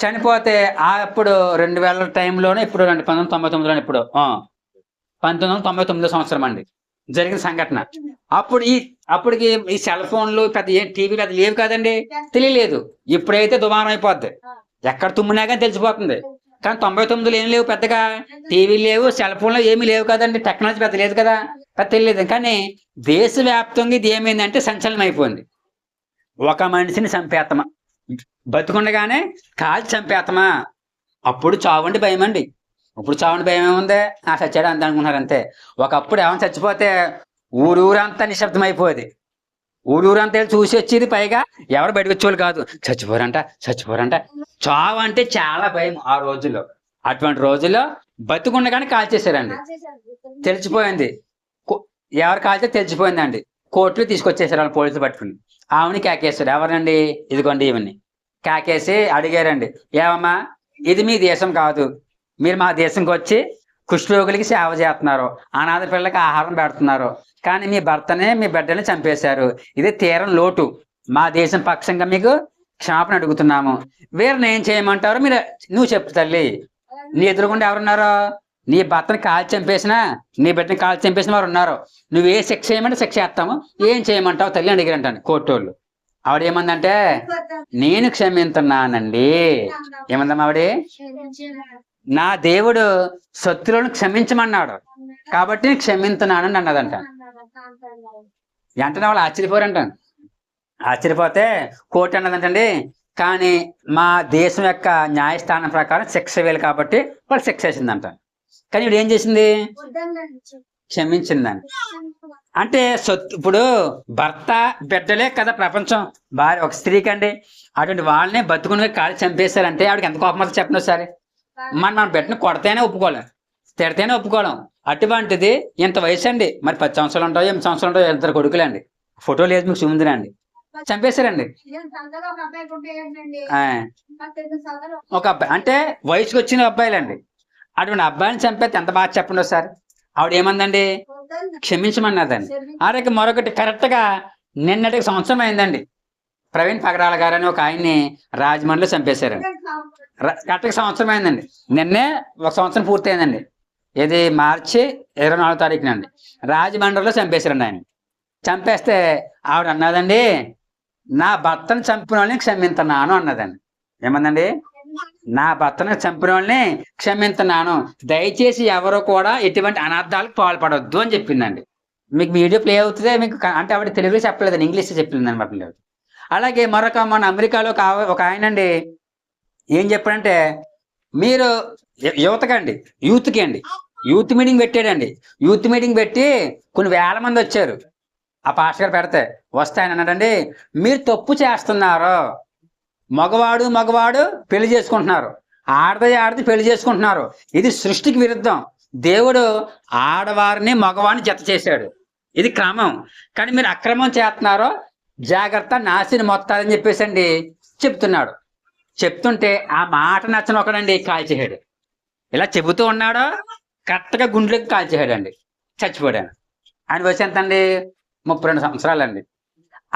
చనిపోతే అప్పుడు 2000 టైంలోనే, ఇప్పుడు 1999లో, ఇప్పుడు 1999 సంవత్సరం అండి జరిగిన సంఘటన. అప్పటికి ఈ సెల్ ఫోన్లు పెద్ద టీవీలు అది లేవు కదండి, తెలియలేదు. ఇప్పుడైతే దుమారం అయిపోద్ది, ఎక్కడ తుమ్మినా కానీ తెలిసిపోతుంది. కానీ 99లో ఏం లేవు, పెద్దగా టీవీలు లేవు, సెల్ ఫోన్లు ఏమీ లేవు కదండి, టెక్నాలజీ పెద్ద లేదు కదా, పెద్ద తెలియలేదు. కానీ దేశవ్యాప్తంగా ఇది ఏమైందంటే సంచలనం అయిపోయింది. ఒక మనిషిని చంపేస్తామా, బతుకుండగానే కాల్చి చంపేస్తామా? అప్పుడు చావండి భయం అండి. ఇప్పుడు చావండి భయం ఏముంది? చచ్చాడు అంత అనుకుంటున్నారు అంతే. ఒకప్పుడు ఏమైనా చచ్చిపోతే ఊరూరంతా నిశ్శబ్దం అయిపోయేది. ఊరూరంతా చూసి వచ్చేది. పైగా ఎవరు బయటకు వచ్చేవాళ్ళు కాదు. చచ్చిపోరంట చచ్చిపోరంట. చావు అంటే చాలా భయం ఆ రోజుల్లో. అటువంటి రోజుల్లో బతుకుండగానే కాల్చేశారండి. తెలిసిపోయింది. ఎవరు కాల్చే తెలిసిపోయిందండి. కోర్టులో తీసుకొచ్చేసారు వాళ్ళు పోలీసులు పట్టుకుని. ఆమెని కేకేశారు. ఎవరండి? ఇదిగోండి ఈవెన్ని కేకేసి అడిగారండి, ఏమమ్మా ఇది మీ దేశం కాదు, మీరు మా దేశంకి వచ్చి కుష్ఠరోగులకి సేవ చేస్తున్నారు, అనాథ పిల్లలకి ఆహారం పెడుతున్నారు, కానీ మీ భర్తనే మీ బిడ్డని చంపేశారు. ఇది తీరం లోటు. మా దేశం పక్షంగా మీకు క్షమాపణ అడుగుతున్నాము. వీరిని ఏం చేయమంటారు మీరు? నువ్వు చెప్పు తల్లి. నీ ఎదురుగుండా ఎవరున్నారో? నీ భర్తని కాల్చి చంపేసినా నీ బిడ్డని కాల్చి చంపేసిన వారు ఉన్నారు. నువ్వు ఏ శిక్ష చేయమంటే శిక్ష చేస్తాము. ఏం చేయమంటావు తల్లి అని అడిగారంటాను కోర్టు వాళ్ళు. ఆవిడ ఏమందంటే, నేను క్షమించున్నానండి. ఏమందమ్మా ఆవిడ? నా దేవుడు శత్రువులను క్షమించమన్నాడు కాబట్టి నేను క్షమించున్నానని అన్నదంట. వెంటనే వాళ్ళు ఆశ్చర్యపోరంట. ఆశ్చర్యపోతే కోర్టు అన్నదంటండి, కానీ మా దేశం యొక్క న్యాయస్థానం ప్రకారం శిక్ష వేయాలి కాబట్టి వాళ్ళు శిక్ష వేసిందంట. కానీ ఇప్పుడు ఏం చేసింది? క్షమించిందండి. అంటే ఇప్పుడు భర్త బిడ్డలే కదా ప్రపంచం. భార్య ఒక స్త్రీకి అండి. అటువంటి వాళ్ళనే బతుకుని కాళ్ళు చంపేశారంటే ఆవిడకి ఎంత కోపం వస్తుంది చెప్పండి ఒకసారి. మన బిడ్డను కొడితేనే ఒప్పుకోలేం, తిడితేనే ఒప్పుకోలేం. అటువంటిది ఇంత వయసు అండి, మరి 10 సంవత్సరాలు ఉంటాయో 8 సంవత్సరాలు ఉంటాయో, 2 కొడుకులండి. ఫోటో లేదు మీకు చూముందిరండి. చంపేశారండి ఒక అబ్బాయి. అంటే వయసుకు వచ్చిన అబ్బాయిలండి. అటువంటి అబ్బాయిని చంపేస్తే ఎంత బాగా చెప్పండి ఒకసారి. ఆవిడ ఏమందండి? క్షమించమన్నదండి. అలాగే మరొకటి కరెక్ట్ గా నిన్నటికి సంవత్సరం అయిందండి. ప్రవీణ్ పగడాల గారు అని ఒక ఆయన్ని రాజమండ్రిలో చంపేశారండి. కరెక్ట్గా సంవత్సరం అయిందండి. నిన్నే ఒక సంవత్సరం పూర్తయిందండి. ఇది మార్చి 24వ తారీఖునండి. రాజమండ్రిలో చంపేశారండి ఆయన. చంపేస్తే ఆవిడ అన్నదండి, నా భర్తను చంపిన వాళ్ళని క్షమించున్నాను అన్నదండి. ఏమందండి? నా భర్తను చంపిన వాళ్ళని క్షమించున్నాను, దయచేసి ఎవరు కూడా ఎటువంటి అనర్థాలకు పాల్పడొద్దు అని చెప్పిందండి. మీకు వీడియో ప్లే అవుతుందే మీకు. అంటే ఆవిడ తెలుగులో చెప్పలేదండి, ఇంగ్లీష్ చెప్పింది అనమాట. అలాగే మరొక మన అమెరికాలో ఒక ఆయన అండి ఏం చెప్పాడంటే, మీరు యువతకండి, యూత్కి అండి యూత్ మీటింగ్ పెట్టాడండి. యూత్ మీటింగ్ పెట్టి కొన్ని వేల మంది వచ్చారు. ఆ పాస్టర్ గారు పెడితే వస్తే ఆయన అన్నాడండి, మీరు తప్పు చేస్తున్నారు. మగవాడు పెళ్లి చేసుకుంటున్నారు, ఆడది పెళ్లి చేసుకుంటున్నారు. ఇది సృష్టికి విరుద్ధం. దేవుడు ఆడవారిని మగవారిని జత చేశాడు. ఇది క్రమం. కానీ మీరు అక్రమం చేస్తున్నారో జాగ్రత్త, నాశనం మొత్తాలని చెప్పేసి అండి చెప్తున్నాడు. చెప్తుంటే ఆ మాట నచ్చని ఒకడండి కాల్చేసాడు. ఇలా చెబుతూ ఉన్నాడో కరెక్ట్గా గుండెలకు కాల్చేసాడండి. చచ్చిపోయాడు. ఆయన వయసు ఎంత అండి? 32 సంవత్సరాలండి.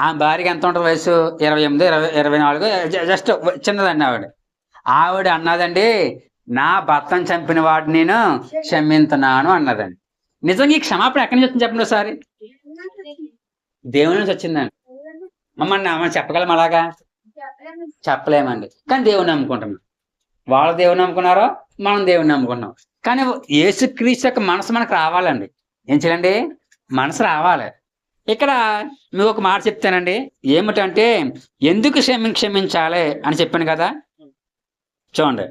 ఆ భార్యకి ఎంత ఉంటుంది వయసు? 28, 24, జస్ట్ చిన్నదండి ఆవిడ. ఆవిడ అన్నదండి, నా భర్తను చంపిన వాడిని నేను క్షమించున్నాను అన్నదండి. నిజంగా ఈ క్షమాపణ ఎక్కడి నుంచి వచ్చింది చెప్పండి ఒకసారి. దేవుని నుంచి వచ్చిందండి. మమ్మల్ని చెప్పగలం అలాగా? చెప్పలేమండి. కానీ దేవుని నమ్ముకుంటున్నాం. వాళ్ళు దేవుని నమ్ముకున్నారో మనం దేవుని నమ్ముకున్నాం. కానీ యేసుక్రీస్తు యొక్క మనసు మనకు రావాలండి. ఏం చేయాలండి? మనసు రావాలి. ఇక్కడ మీకు ఒక మాట చెప్తానండి. ఏమిటంటే, ఎందుకు క్షమించాలి అని చెప్పాను కదా. చూడండి,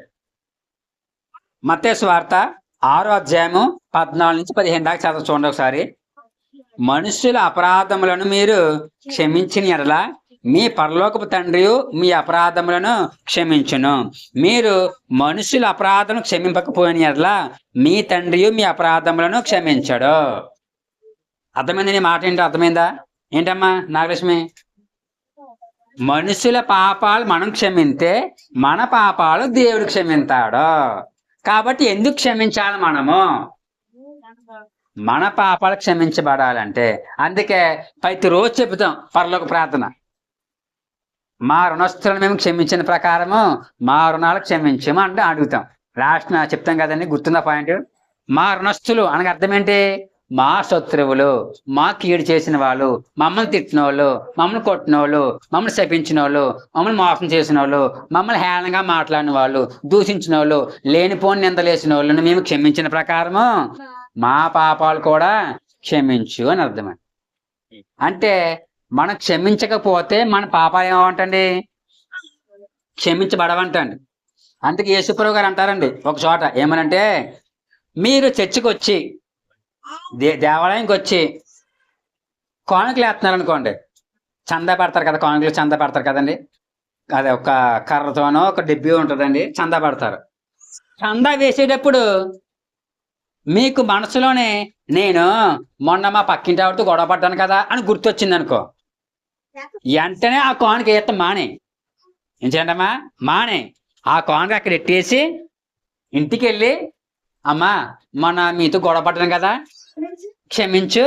మత్తయి సువార్త 6వ అధ్యాయము 14 నుంచి 15 దాకా చదువు చూడండి ఒకసారి. మనుషుల అపరాధములను మీరు క్షమించిన ఎడల మీ పరలోకపు తండ్రి మీ అపరాధములను క్షమించును. మీరు మనుషుల అపరాధం క్షమింపకపోయిన ఎడల మీ తండ్రి మీ అపరాధములను క్షమించడు. అర్థమైంది? నీ మాట ఏంటో అర్థమైందా? ఏంటమ్మా నాగలక్ష్మి? మనుషుల పాపాలు మనం క్షమింతే మన పాపాలు దేవుడు క్షమించాడు. కాబట్టి ఎందుకు క్షమించాలి మనము? మన పాపాలు క్షమించబడాలంటే. అందుకే ప్రతిరోజు చెబుతాం పరలోక ప్రార్థన, మా రుణస్తులను మేము క్షమించిన ప్రకారము మా రుణాలు క్షమించము అంటే అడుగుతాం. లాస్ట్ చెప్తాం కదండి, గుర్తుందా పాయింట్? మా రుణస్తులు అనగా అర్థం ఏంటి? మా శత్రువులు, మా కీడు చేసిన వాళ్ళు, మమ్మల్ని తిట్టిన వాళ్ళు, మమ్మల్ని కొట్టిన వాళ్ళు, మమ్మల్ని శపించిన వాళ్ళు, మమ్మల్ని మోసం చేసిన వాళ్ళు, మమ్మల్ని హేళనగా మాట్లాడిన వాళ్ళు, దూషించిన వాళ్ళు, లేనిపోని నిందలేసిన వాళ్ళని మేము క్షమించిన ప్రకారము మా పాపాలు కూడా క్షమించు అని అర్థం. అంటే మనం క్షమించకపోతే మన పాపాలు ఏమంటండి? క్షమించబడవంటండి. అందుకే యేసుప్రభు గారు అంటారండి ఒక చోట ఏమనంటే, మీరు చర్చికి వచ్చి దేవాలయంకి వచ్చి కానుకలు వేస్తున్నారు అనుకోండి, చందా పెడతారు కదా, కానుకలు చందా పెడతారు కదండి. అదే ఒక కర్రతోనో ఒక డెబ్బి ఉంటుందండి, చందా పెడతారు. చందా వేసేటప్పుడు మీకు మనసులోనే నేను మొన్న మా పక్కింటి ఆవిడతో గొడవ పడ్డాను కదా అని గుర్తొచ్చింది అనుకో, వెంటనే ఆ కానుక వేస్తాం మానే. ఏం చేయండమ్మా, మానే ఆ కానుక అక్కడ ఎట్టేసి ఇంటికి వెళ్ళి, అమ్మా మొన్న మీతో గొడవ పడ్డాను కదా, క్షమించు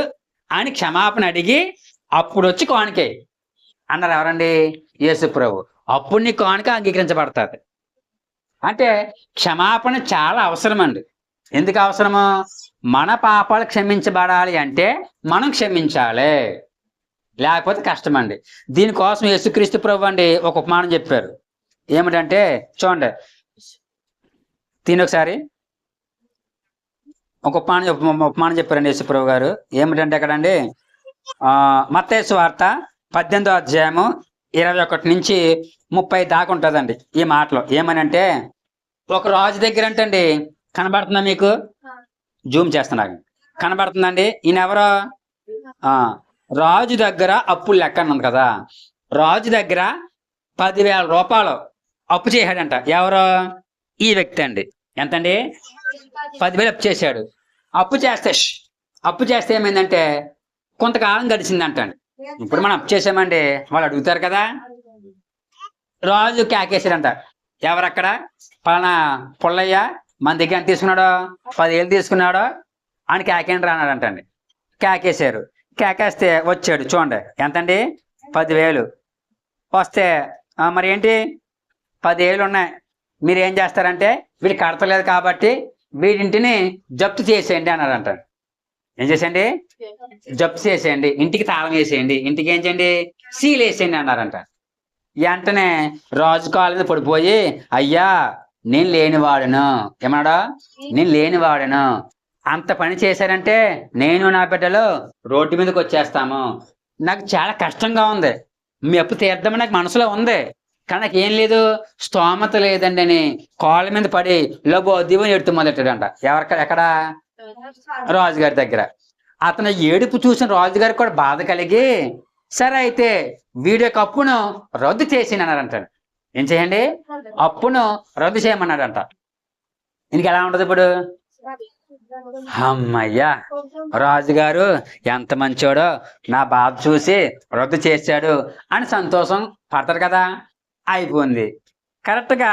అని క్షమాపణ అడిగి అప్పుడు వచ్చి కానుకే అన్నారు. ఎవరండి? యేసు ప్రభు. అప్పుడు నీ కానుక అంగీకరించబడుతుంది. అంటే క్షమాపణ చాలా అవసరం అండి. ఎందుకు అవసరము? మన పాపాలు క్షమించబడాలి అంటే మనం క్షమించాలి, లేకపోతే కష్టమండి. దీనికోసం యేసుక్రీస్తు ప్రభు అండి ఒక ఉపమానం చెప్పారు. ఏమిటంటే చూడండి, ఒకసారి ఒక ఉపమానం చెప్పారండి యేసు ప్రభు గారు. ఏమిటంటే అక్కడండి మత్తయి సువార్త 18వ అధ్యాయము 21 నుంచి 30 దాకా ఉంటుందండి ఈ మాటలో. ఏమనంటే, ఒక రాజు దగ్గర అంటండి, కనబడుతుందా మీకు? జూమ్ చేస్తున్నా, కనబడుతుందండి. ఈయన ఎవరో రాజు దగ్గర అప్పులు లెక్క ఉంది కదా, రాజు దగ్గర 10,000 రూపాయలు అప్పు చేశాడంట. ఎవరో? ఈ వ్యక్తి అండి. ఎంతండి? 10,000 అప్పు చేశాడు. అప్పు చేస్తే ఏమైందంటే కొంతకాలం గడిచిందంటండి. ఇప్పుడు మనం అప్పు చేసామండి, వాళ్ళు అడుగుతారు కదా. రాజు కేకేశాడంట, ఎవరక్కడ? పలానా పుల్లయ్య మన దగ్గర ఎంత తీసుకున్నాడో, 10,000 తీసుకున్నాడో అని కేకేంటి రానాడంటండి. కేకేశారు. కేకేస్తే వచ్చాడు. చూడండి ఎంతండి? 10,000 వస్తే, మరి ఏంటి 10,000 ఉన్నాయి, మీరు ఏం చేస్తారంటే వీడు కడతలేదు కాబట్టి వీడింటిని జప్తు చేసేయండి అన్నారంట. ఏం చేసేయండి? జప్తు చేసేయండి, ఇంటికి తాళం వేసేయండి, ఇంటికి ఏం చేయండి? సీల్ వేసేయండి అన్నారంట. వెంటనే రాజు కాళ్ళ మీద పడిపోయి, అయ్యా నేను లేనివాడును. ఏమన్నాడా? నేను లేనివాడును. అంత పని చేశారంటే నేను నా బిడ్డలు రోడ్డు మీదకి వచ్చేస్తాము. నాకు చాలా కష్టంగా ఉంది, మీ అప్పు తీర్దామని నాకు మనసులో ఉంది, కానీ నాకు ఏం లేదు, స్తోమత లేదండి అని కాళ్ళ మీద పడి లోబో దివని ఎడుతూ మొదలెట్టాడంట. ఎక్కడ? రాజుగారి దగ్గర. అతను ఏడుపు చూసిన రాజుగారికి కూడా బాధ కలిగి, సరే అయితే వీడి యొక్క అప్పును రద్దు చేసి అన్నారంట. ఏం చేయండి? అప్పును రద్దు చేయమన్నాడంట. ఇంక ఎలా ఉంటది ఇప్పుడు? అమ్మయ్యా, రాజుగారు ఎంత మంచోడో, నా బాధ చూసి రద్దు చేశాడు అని సంతోషం పడతారు కదా. అయిపోయింది. కరెక్ట్గా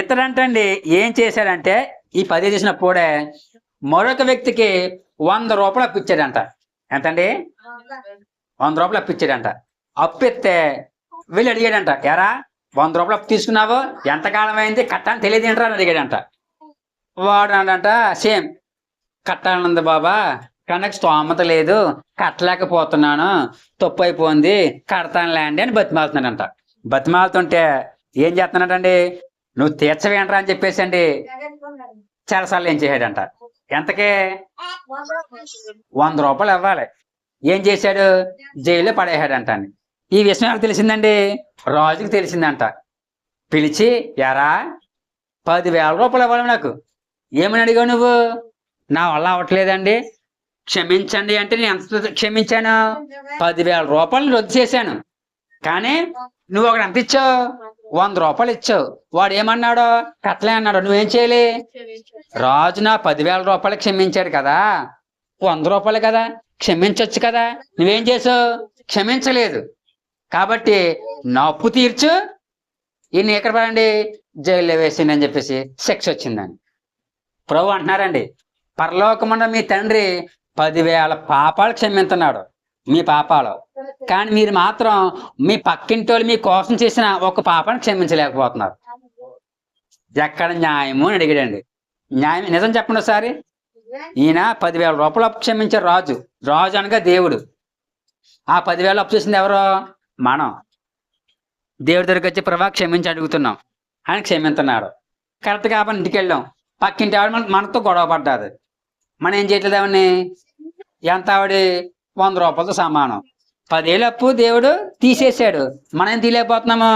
ఇతడంటండి ఏం చేశాడంటే, ఈ 10 చేసినప్పుడే మరొక వ్యక్తికి 100 రూపాయలు అప్పిచ్చాడంట. ఎంతండి? 100 రూపాయలు అప్పిచ్చాడంట. అప్పిస్తే వెళ్ళి అడిగాడంట, ఎరా 100 రూపాయలు అప్పు తీసుకున్నావు, ఎంతకాలం అయింది, కట్టాలని తెలియదు ఏంట్రా అని అడిగాడంట. వాడు అనంట, సేమ్ కట్టాలనుంది బాబా, కానీ నాకు స్తోమత లేదు, కట్టలేకపోతున్నాను, తప్పు అయిపోయింది, కడతానులే అండి అని బతిమాలుతున్నాడంట. బతిమాలుతుంటే ఏం చేస్తున్నాడండి, నువ్వు తీర్చవేంట్రా అని చెప్పేసి అండి చాలాసార్లు ఏం చేశాడంట. ఎంతకే? 100 రూపాయలు ఇవ్వాలి. ఏం చేశాడు? జైల్లో పడేసాడంట. ఈ విషయం ఎవరికి తెలిసిందండి? రాజుకి తెలిసిందంట. పిలిచి, ఎరా 10,000 రూపాయలు ఇవ్వాలి నాకు, ఏమని అడిగావు నువ్వు? నా వల్ల అవ్వట్లేదండి, క్షమించండి అంటే నేను ఎంత క్షమించాను? 10,000 రూపాయలు రద్దు చేశాను, కానీ నువ్వు ఒకటి ఎంత ఇచ్చావు? 100 రూపాయలు ఇచ్చావు. వాడు ఏమన్నాడో కట్టలే అన్నాడు. నువ్వేం చేయాలి? రాజు నా 10,000 రూపాయలు క్షమించాడు కదా, 100 రూపాయలు కదా, క్షమించవచ్చు కదా. నువ్వేం చేసావు? క్షమించలేదు. కాబట్టి నా అప్పు తీర్చు, ఈయన ఎక్కడ పడండి, జైల్లో వేసింది అని చెప్పేసి శిక్ష వచ్చిందని ప్రభు అంటున్నారండి. పరలోకమున్న మీ తండ్రి 10,000 పాపాలు క్షమించున్నాడు, మీ పాపాలు, కానీ మీరు మాత్రం మీ పక్కింటి వాళ్ళు మీ కోసం చేసిన ఒక పాపాన్ని క్షమించలేకపోతున్నారు. ఎక్కడ న్యాయము అని అడిగాడండి. న్యాయం నిజం చెప్పండి ఒకసారి. ఈయన 10,000 రూపాయలు అప్పు క్షమించారు రాజు. రాజు అనగా దేవుడు. ఆ 10,000 అప్పు చేసింది ఎవరో? మనం. దేవుడి దగ్గరికి వచ్చి ప్రభా క్షమించి అడుగుతున్నాం, ఆయన క్షమిస్తున్నాడు. కరెక్ట్ కాబట్టి ఇంటికి వెళ్ళాం, పక్కింటి ఆవిడ మనతో గొడవ పడ్డారు. మనం ఏం చేయట్లేదు, ఆవిడని ఎంత? ఆవిడ 100 రూపాయలతో సమానం. 10,000 అప్పు దేవుడు తీసేశాడు. మనం ఏం తీయలేకపోతున్నాము,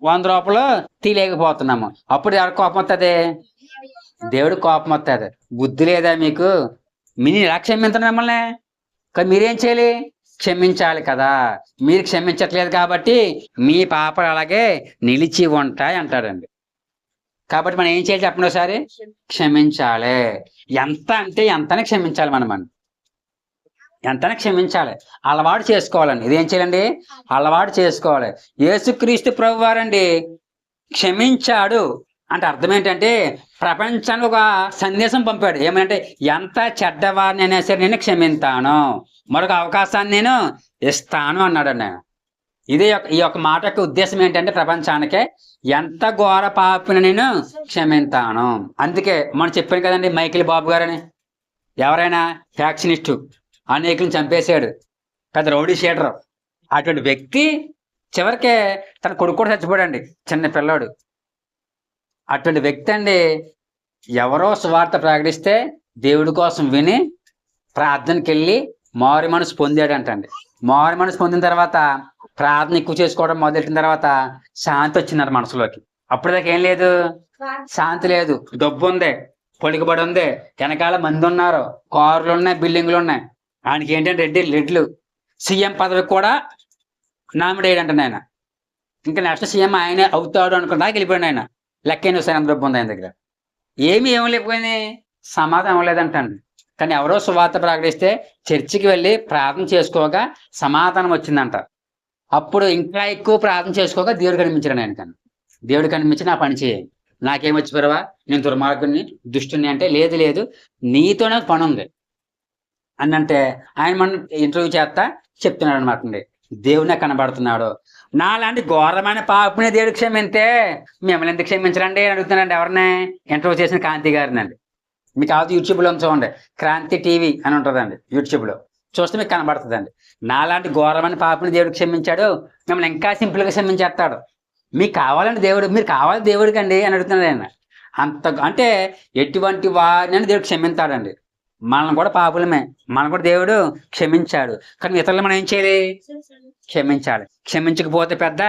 100 రూపాయలు తీయలేకపోతున్నాము. అప్పుడు ఎవరికి కోపం వస్తుంది? దేవుడు కోపం వస్తుంది. బుద్ధి లేదా మీకు? మీరు ఇలా క్షమించండి మిమ్మల్ని, కానీ మీరేం చేయాలి? క్షమించాలి కదా. మీరు క్షమించట్లేదు కాబట్టి మీ పాపాలు అలాగే నిలిచి ఉంటాయి అంటాడండి. కాబట్టి మనం ఏం చేయాలి చెప్పండి ఒకసారి? క్షమించాలి. ఎంత అంటే ఎంతనే క్షమించాలి మనం ఎంతనే క్షమించాలి. అలవాటు చేసుకోవాలండి. ఇదేం చేయాలండి? అలవాటు చేసుకోవాలి. యేసుక్రీస్తు ప్రభు వారండి క్షమించాడు అంటే అర్థం ఏంటంటే ప్రపంచానికి ఒక సందేశం పంపాడు. ఏమంటే ఎంత చెడ్డవారిని అయినా సరే నేను క్షమిస్తాను, మరొక అవకాశాన్ని నేను ఇస్తాను అన్నాడండి ఆయన. ఈ యొక్క మాట యొక్క ఉద్దేశం ఏంటంటే ప్రపంచానికే ఎంత ఘోర పాపిని నేను క్షమిస్తాను. అందుకే మనం చెప్పాను కదండి, మైకిల్ బాబు గారని ఎవరైనా ఫ్యాక్షనిస్టు అనేకులను చంపేశాడు, పెద్ద రౌడీ షీటర్. అటువంటి వ్యక్తి చివరికే తన కొడుకు కూడా చచ్చిపోయాడండి, చిన్న పిల్లాడు. అటువంటి వ్యక్తి అండి ఎవరో సువార్త ప్రకటిస్తే దేవుడి కోసం విని ప్రార్థనకి వెళ్ళి మారు మనసు పొందాడంటండి. మారు మనసు పొందిన తర్వాత ప్రార్థన ఎక్కువ చేసుకోవడం మొదలెట్టిన తర్వాత శాంతి వచ్చిందంట మనసులోకి. అప్పటిదాకా ఏం లేదు, శాంతి లేదు. డబ్బు ఉంది, పొలికబడి ఉంది, వెనకాల మంది ఉన్నారు, కార్లు ఉన్నాయి, బిల్డింగ్లు ఉన్నాయి. ఆయనకి ఏంటంటే రెడ్లు సీఎం పదవికి కూడా నామినేట్ అంటాను ఆయన. ఇంకా నెక్స్ట్ సీఎం ఆయనే అవుతాడు అనుకున్నా వెళ్ళిపోయాడు ఆయన. లెక్కైన సరే డబ్బు ఉంది ఆయన దగ్గర. ఏమి లేకపోయింది, సమాధానం ఇవ్వలేదంటండి. కానీ ఎవరో సువార్త ప్రకటిస్తే చర్చికి వెళ్ళి ప్రార్థన చేసుకోగా సమాధానం వచ్చిందంట. అప్పుడు ఇంకా ఎక్కువ ప్రార్థన చేసుకోగా దేవుడు కనిపించాడు ఆయన. కానీ దేవుడు కనిపించి నా పని చేయాలి, నాకేమొచ్చి పరవా, నేను దుర్మార్గుని దుష్టుని అంటే లేదు నీతోనే పని ఉంది అని అంటే ఆయన మనం ఇంటర్వ్యూ చేస్తా చెప్తున్నాడు అనమాట అండి. దేవుడినే కనబడుతున్నాడు. నాలాంటి ఘోరమైన పాపనే దేవుడు క్షమింతే మిమ్మల్ని ఎందుకు క్షమించరండి అని అడుగుతున్నాండి. ఎవరిని? ఇంటర్వ్యూ చేసిన కాంతి గారిని అండి. మీకు కాదు యూట్యూబ్లో చూడండి, క్రాంతి టీవీ అని ఉంటుందండి, యూట్యూబ్లో చూస్తే మీకు కనబడుతుందండి. నాలాంటి ఘోరమైన పాపని దేవుడు క్షమించాడు, మిమ్మల్ని ఇంకా సింపుల్గా క్షమించేస్తాడు. మీకు కావాలండి దేవుడు, మీరు కావాలి దేవుడికి అండి అని అడుగుతున్నాడు ఆయన. అంత అంటే ఎటువంటి వారిని దేవుడు క్షమించాడండి. మనల్ని కూడా పాపులమే, మనం కూడా దేవుడు క్షమించాడు. కానీ ఇతరులు మనం ఏం చేయాలి? క్షమించాలి. క్షమించకపోతే పెద్ద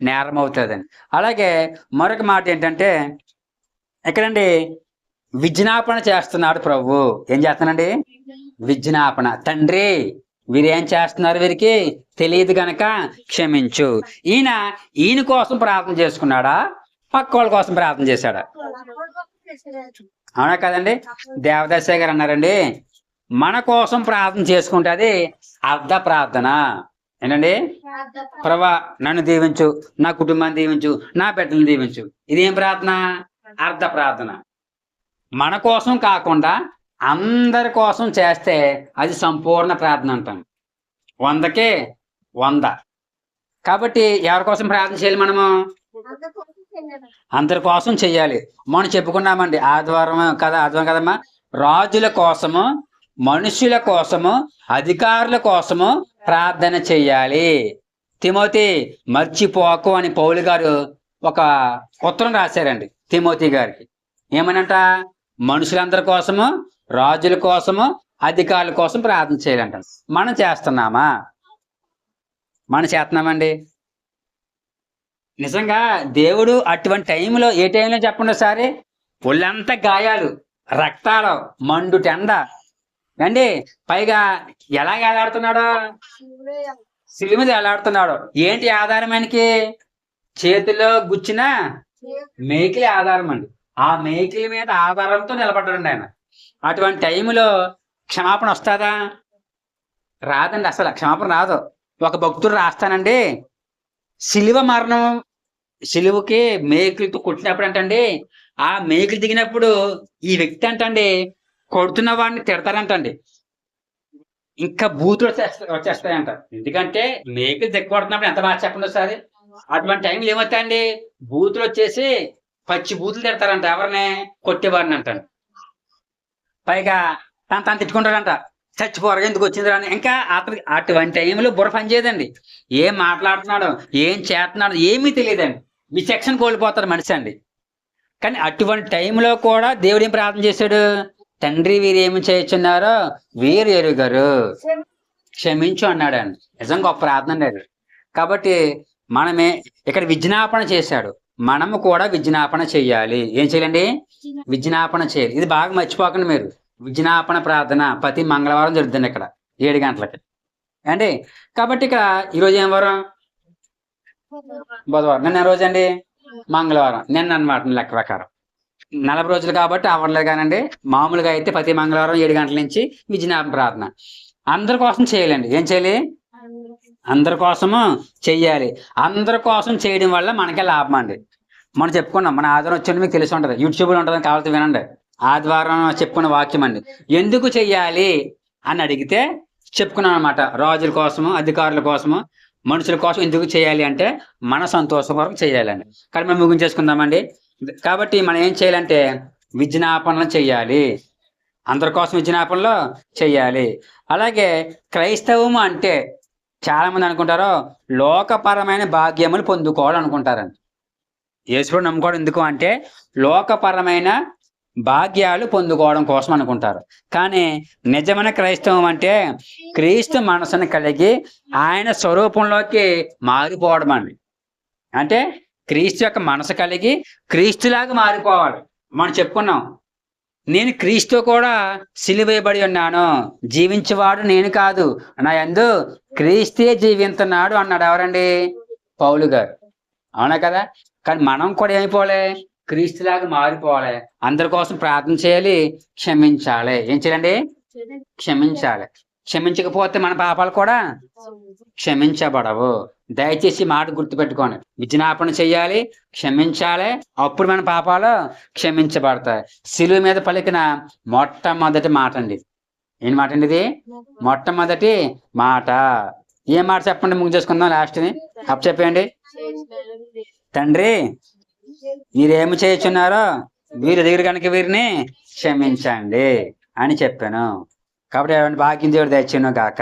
నేరం అవుతుందండి. అలాగే మరొక మాట ఏంటంటే ఎక్కడండి విజ్ఞాపన చేస్తున్నాడు ప్రభు. ఏం చేస్తున్నాడండి? విజ్ఞాపన. తండ్రి వీరేం చేస్తున్నారు, వీరికి తెలియదు గనక క్షమించు. ఈయన కోసం ప్రార్థన చేసుకున్నాడా, పక్క వాళ్ళ కోసం ప్రార్థన చేశాడా? అవునా కదండి? దేవదాస గారు అన్నారండి, మన కోసం ప్రార్థన చేసుకుంటే అది అర్ధ ప్రార్థన. ఏంటండి? ప్రభా నన్ను దీవించు, నా కుటుంబాన్ని దీవించు, నా బిడ్డలను దీవించు. ఇదేం ప్రార్థన? అర్ధ ప్రార్థన. మన కోసం కాకుండా అందరి కోసం చేస్తే అది సంపూర్ణ ప్రార్థన అంటాం. 100కే 100. కాబట్టి ఎవరి కోసం ప్రార్థన చేయాలి? మనము అందరి కోసం చెయ్యాలి. మనం చెప్పుకున్నామండి ఆదివారం కదమ్మా, రాజుల కోసము, మనుషుల కోసము, అధికారుల కోసము ప్రార్థన చెయ్యాలి. తిమోతి మర్చిపోకు అని పౌలు గారు ఒక ఉత్తరం రాశారండి తిమోతి గారికి. ఏమనంట? మనుషులందరి కోసము, రాజుల కోసము, అధికారుల కోసం ప్రార్థన చేయాలంట. మనం చేస్తున్నామా? మనం చేస్తున్నామండి? నిజంగా దేవుడు అటువంటి టైంలో, ఏ టైంలో చెప్పండి ఒకసారి, ఒళ్ళంతా గాయాలు, రక్తాలు, మండు టెండ అండి. పైగా ఎలా ఏలాడుతున్నాడు? సిలువ మీద ఏలాడుతున్నాడు. ఏంటి ఆధారం ఆయనకి? చేతిలో గుచ్చిన మేకిలి ఆధారం అండి. ఆ మేకిలి మీద ఆధారంతో నిలబడ్డాడండి ఆయన. అటువంటి టైంలో క్షమాపణ వస్తుందా? రాదండి, అసలు క్షమాపణ రాదు. ఒక భక్తుడు రాస్తానండి, సిలువ మరణం, సిలువకి మేకులతో కొట్టినప్పుడు అంటండి, ఆ మేకులు దిగినప్పుడు ఈ వ్యక్తి అంటండి కొడుతున్న వాడిని తిడతారంటండి, ఇంకా బూతులు వచ్చేస్తాయంట. ఎందుకంటే మేకులు దిగకొడుతున్నప్పుడు ఎంత బాగా చెప్పండి ఒకసారి. అటువంటి టైంలో ఏమవుతాయండి, బూతులు వచ్చేసి పచ్చి బూతులు తిడతారంట ఎవరిని? కొట్టేవారిని అంటండి. పైగా తను తిట్టుకుంటాడంట, చచ్చిపోరు ఎందుకు వచ్చింది అని. ఇంకా అటువంటి టైంలో బుర్ర పనిచేయదండి. ఏం మాట్లాడుతున్నాడు, ఏం చేస్తున్నాడు ఏమీ తెలియదండి. విచక్షణ కోల్పోతారు మనిషి అండి. కానీ అటువంటి టైంలో కూడా దేవుడు ఏం ప్రార్థన చేశాడు? తండ్రి వీరు ఏమి చేయుచున్నారో వీరు ఎరుగరు, క్షమించు అన్నాడండి. నిజంగా గొప్ప ప్రార్థన అండి అది. కాబట్టి మనమే ఇక్కడ విజ్ఞాపన చేశాడు. మనము కూడా విజ్ఞాపన చెయ్యాలి. ఏం చేయాలండి? విజ్ఞాపన చేయాలి. ఇది బాగా మర్చిపోకండి మీరు. విజ్ఞాపన ప్రార్థన ప్రతి మంగళవారం జరుగుతుంది ఇక్కడ 7 గంటలకి. అండి కాబట్టి ఇక్కడ ఈరోజు ఏం వారం? బుధవారం. నిన్న రోజండి మంగళవారం. నిన్న అనమాట లెక్క ప్రకారం 40 రోజులు కాబట్టి అవ్వట్లేదు కానండి. మామూలుగా అయితే ప్రతి మంగళవారం 7 గంటల నుంచి విజ్ఞాపన ప్రార్థన అందరి కోసం చేయాలండి. ఏం చేయాలి? అందరి కోసము చెయ్యాలి. అందరి కోసం చేయడం వల్ల మనకే లాభం అండి. మనం చెప్పుకున్నాం, మన ఆదివారం వచ్చి మీకు తెలిసి ఉంటుంది, యూట్యూబ్లో ఉంటుంది, కావాల్సి వినండి. ఆదివారం చెప్పుకున్న వాక్యం అండి. ఎందుకు చెయ్యాలి అని అడిగితే చెప్పుకున్నాం అనమాట. రాజుల కోసము, అధికారుల కోసము, మనుషుల కోసం ఎందుకు చేయాలి అంటే మన సంతోషం వరకు చేయాలండి. కానీ మనం ముగించేసుకుందామండి. కాబట్టి మనం ఏం చేయాలంటే విజ్ఞాపనలు చెయ్యాలి. అందరి కోసం విజ్ఞాపనలు చెయ్యాలి. అలాగే క్రైస్తవము అంటే చాలా మంది అనుకుంటారు లోకపరమైన భాగ్యములు పొందుకోవాలి అనుకుంటారండి. యేసుని నమ్ముకోవడం ఎందుకు అంటే లోకపరమైన భాగ్యాలు పొందుకోవడం కోసం అనుకుంటారు. కానీ నిజమైన క్రైస్తవం అంటే క్రీస్తు మనసును కలిగి ఆయన స్వరూపంలోకి మారిపోవడం అండి. అంటే క్రీస్తు యొక్క మనసు కలిగి క్రీస్తులాగా మారిపోవాలి. మనం చెప్పుకున్నాం, నేను క్రీస్తు కూడా సిలువేయబడి ఉన్నాను, జీవించేవాడు నేను కాదు, నా యందు క్రీస్తే జీవిస్తున్నాడు అన్నాడు. ఎవరండి? పౌలు గారు. అవునా కదా? కానీ మనం కూడా ఏమైపోవాలి? క్రీస్తులాగా మారిపోవాలి. అందరి కోసం ప్రార్థన చేయాలి, క్షమించాలి. ఏం చేయాలండి? క్షమించాలి. క్షమించకపోతే మన పాపాలు కూడా క్షమించబడవు. దయచేసి మాట గుర్తుపెట్టుకోండి. విజ్ఞాపన చెయ్యాలి, క్షమించాలి, అప్పుడు మన పాపాలు క్షమించబడతాయి. శిలువ మీద పలికిన మొట్టమొదటి మాట అండి. ఏం మాట అండి ఇది? మొట్టమొదటి మాట. ఏం మాట చెప్పండి, ముగ్గు చేసుకుందాం. లాస్ట్ని అప్పు చెప్పండి. తండ్రి మీరేమి చేయుచున్నారో వీరి దగ్గర కనుక వీరిని క్షమించండి అని చెప్పాను. కాబట్టి భాగ్యం దేవుడు దయచేను గాక.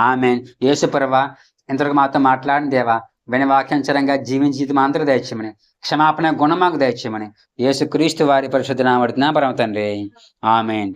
ఆమేన్. యేసుప్రభువా, ఇంతవరకు మాతో మాట్లాడిన దేవా, విని వాక్యానుసారంగా జీవించి మా అందరూ దయచేయమని, క్షమాపణ గుణం మాకు దయచేయమని యేసుక్రీస్తు వారి పరిశుద్ధ నామమున పరమ తండ్రి. ఆమేన్.